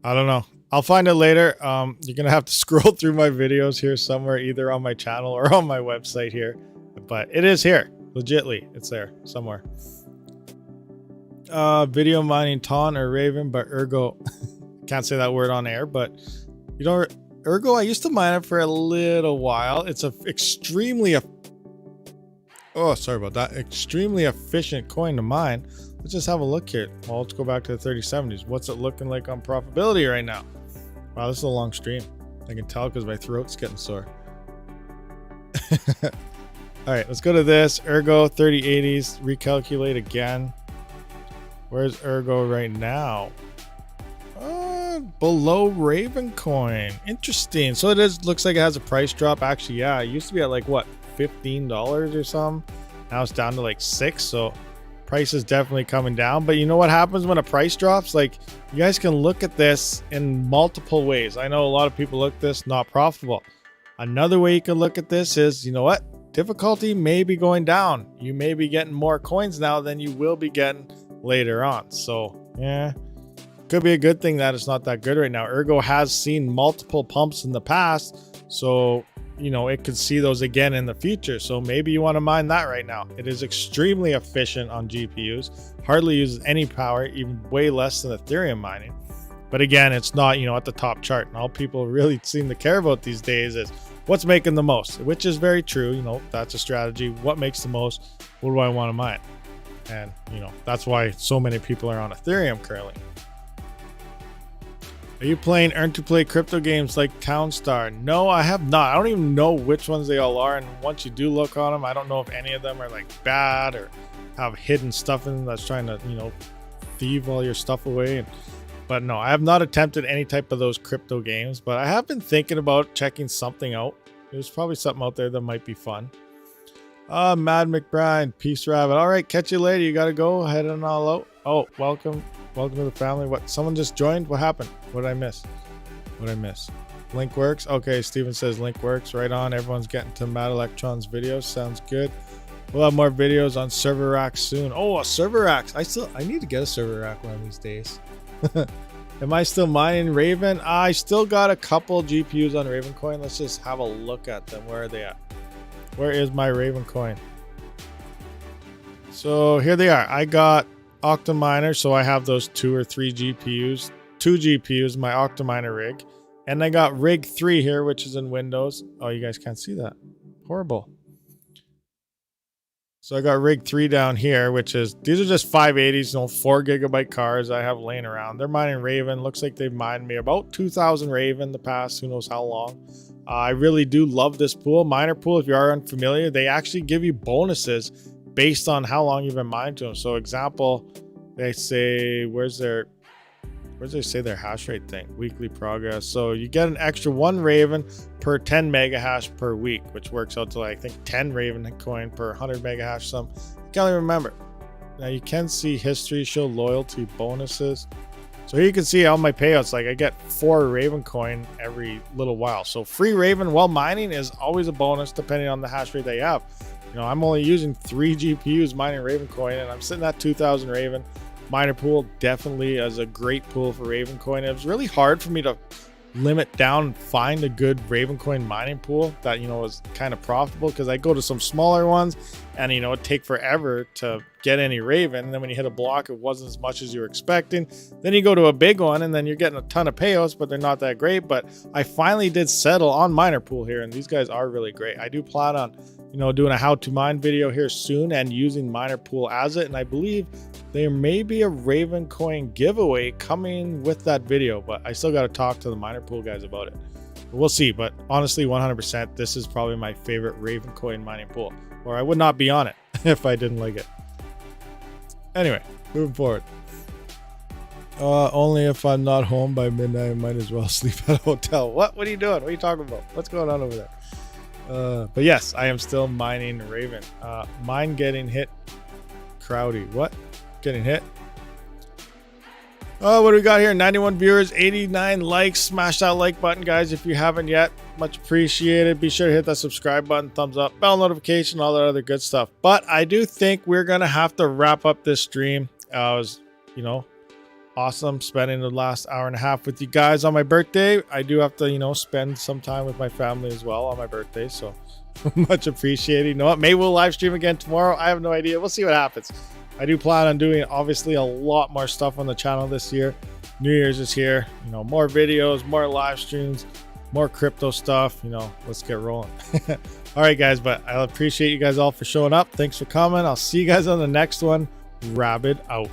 Speaker 1: I don't know. I'll find it later. You're going to have to scroll through my videos here somewhere, either on my channel or on my website here. But it is here. Legitly. It's there somewhere. Video mining Ton or Raven, but Ergo. Can't say that word on air, but Ergo, I used to mine it for a little while. It's a extremely efficient coin to mine. Let's just have a look here. Well, let's go back to the 3070s. What's it looking like on profitability right now? Wow, this is a long stream. I can tell because my throat's getting sore. All right, let's go to this. Ergo 3080s. Recalculate again. Where's Ergo right now? Below Raven coin. Interesting. So looks like it has a price drop. Actually, yeah, it used to be at like what, $15 or something. Now it's down to like $6. So price is definitely coming down. But you know what happens when a price drops? Like, you guys can look at this in multiple ways. I know a lot of people look at this not profitable. Another way you can look at this is, you know what? Difficulty may be going down. You may be getting more coins now than you will be getting later on. So yeah, could be a good thing that it's not that good right now. Ergo has seen multiple pumps in the past, so it could see those again in the future. So maybe you want to mine that right now. It is extremely efficient on GPUs, hardly uses any power, even way less than Ethereum mining. But again, it's not at the top chart, and all people really seem to care about these days is what's making the most, which is very true. That's a strategy. What makes the most? What do I want to mine? And that's why so many people are on Ethereum currently. Are you playing earn-to-play crypto games like Townstar? No, I have not. I don't even know which ones they all are. And once you do look on them, I don't know if any of them are like bad or have hidden stuff in them that's trying to, thieve all your stuff away. But no, I have not attempted any type of those crypto games. But I have been thinking about checking something out. There's probably something out there that might be fun. Mad McBride, peace, Rabbit. All right, catch you later. You got to go. Heading all out. Oh, welcome. Welcome to the family. What? Someone just joined? What happened? What did I miss? Link works. Okay, Steven says link works. Right on. Everyone's getting to Matt Electron's videos. Sounds good. We'll have more videos on server racks soon. Oh, a server racks. I need to get a server rack one of these days. Am I still mining Raven? I still got a couple GPUs on Raven coin. Let's just have a look at them. Where are they at? Where is my Raven coin? So here they are. I got Octa Miner, so I have those 2 or 3 GPUs 2 GPUs, my Octominer rig. And I got rig 3 here, which is in Windows. Oh, you guys can't see that. Horrible. So I got rig 3 down here, which is, these are just 580s, 4 gigabyte cards I have laying around. They're mining Raven. Looks like they've mined me about 2,000 Raven the past, who knows how long. I really do love this pool. Miner pool, if you are unfamiliar, they actually give you bonuses based on how long you've been mining to them. So example, they say, where's they say their hash rate thing? Weekly progress. So you get an extra 1 Raven per 10 mega hash per week, which works out to like, I think 10 Raven coin per 100 mega hash. Some can't even remember. Now you can see history, show loyalty bonuses. So here you can see all my payouts. Like I get 4 Raven coin every little while. So free Raven while mining is always a bonus depending on the hash rate they have. You know, I'm only using 3 GPUs mining Raven coin, and I'm sitting at 2,000 Raven. Miner pool definitely is a great pool for Raven coin. It was really hard for me to limit down and find a good Raven coin mining pool that, you know, was kind of profitable, because I go to some smaller ones and, you know, it'd take forever to get any Raven. And then when you hit a block, it wasn't as much as you were expecting. Then you go to a big one and then you're getting a ton of payouts, but they're not that great. But I finally did settle on miner pool here, and these guys are really great. I do plan on, you know, doing a how to mine video here soon and using miner pool as it. And I believe there may be a Raven coin giveaway coming with that video, but I still got to talk to the miner pool guys about it. We'll see. But honestly, 100%, this is probably my favorite Raven coin mining pool, or I would not be on it if I didn't like it. Anyway, moving forward. Only if I'm not home by midnight, I might as well sleep at a hotel. What are you doing? What are you talking about? What's going on over there? But yes, I am still mining Raven. Mine getting hit. Crowdy. What? Getting hit? Oh, what do we got here? 91 viewers, 89 likes. Smash that like button, guys, if you haven't yet. Much appreciated. Be sure to hit that subscribe button, thumbs up, bell notification, all that other good stuff. But I do think we're going to have to wrap up this stream. It was, you know, awesome spending the last hour and a half with you guys on my birthday. I do have to, you know, spend some time with my family as well on my birthday. So much appreciated. You know what? Maybe we'll live stream again tomorrow. I have no idea. We'll see what happens. I do plan on doing obviously a lot more stuff on the channel this year. New Year's is here. You know, more videos, more live streams, more crypto stuff. You know, let's get rolling. All right, guys, but I appreciate you guys all for showing up. Thanks for coming. I'll see you guys on the next one. Rabid out.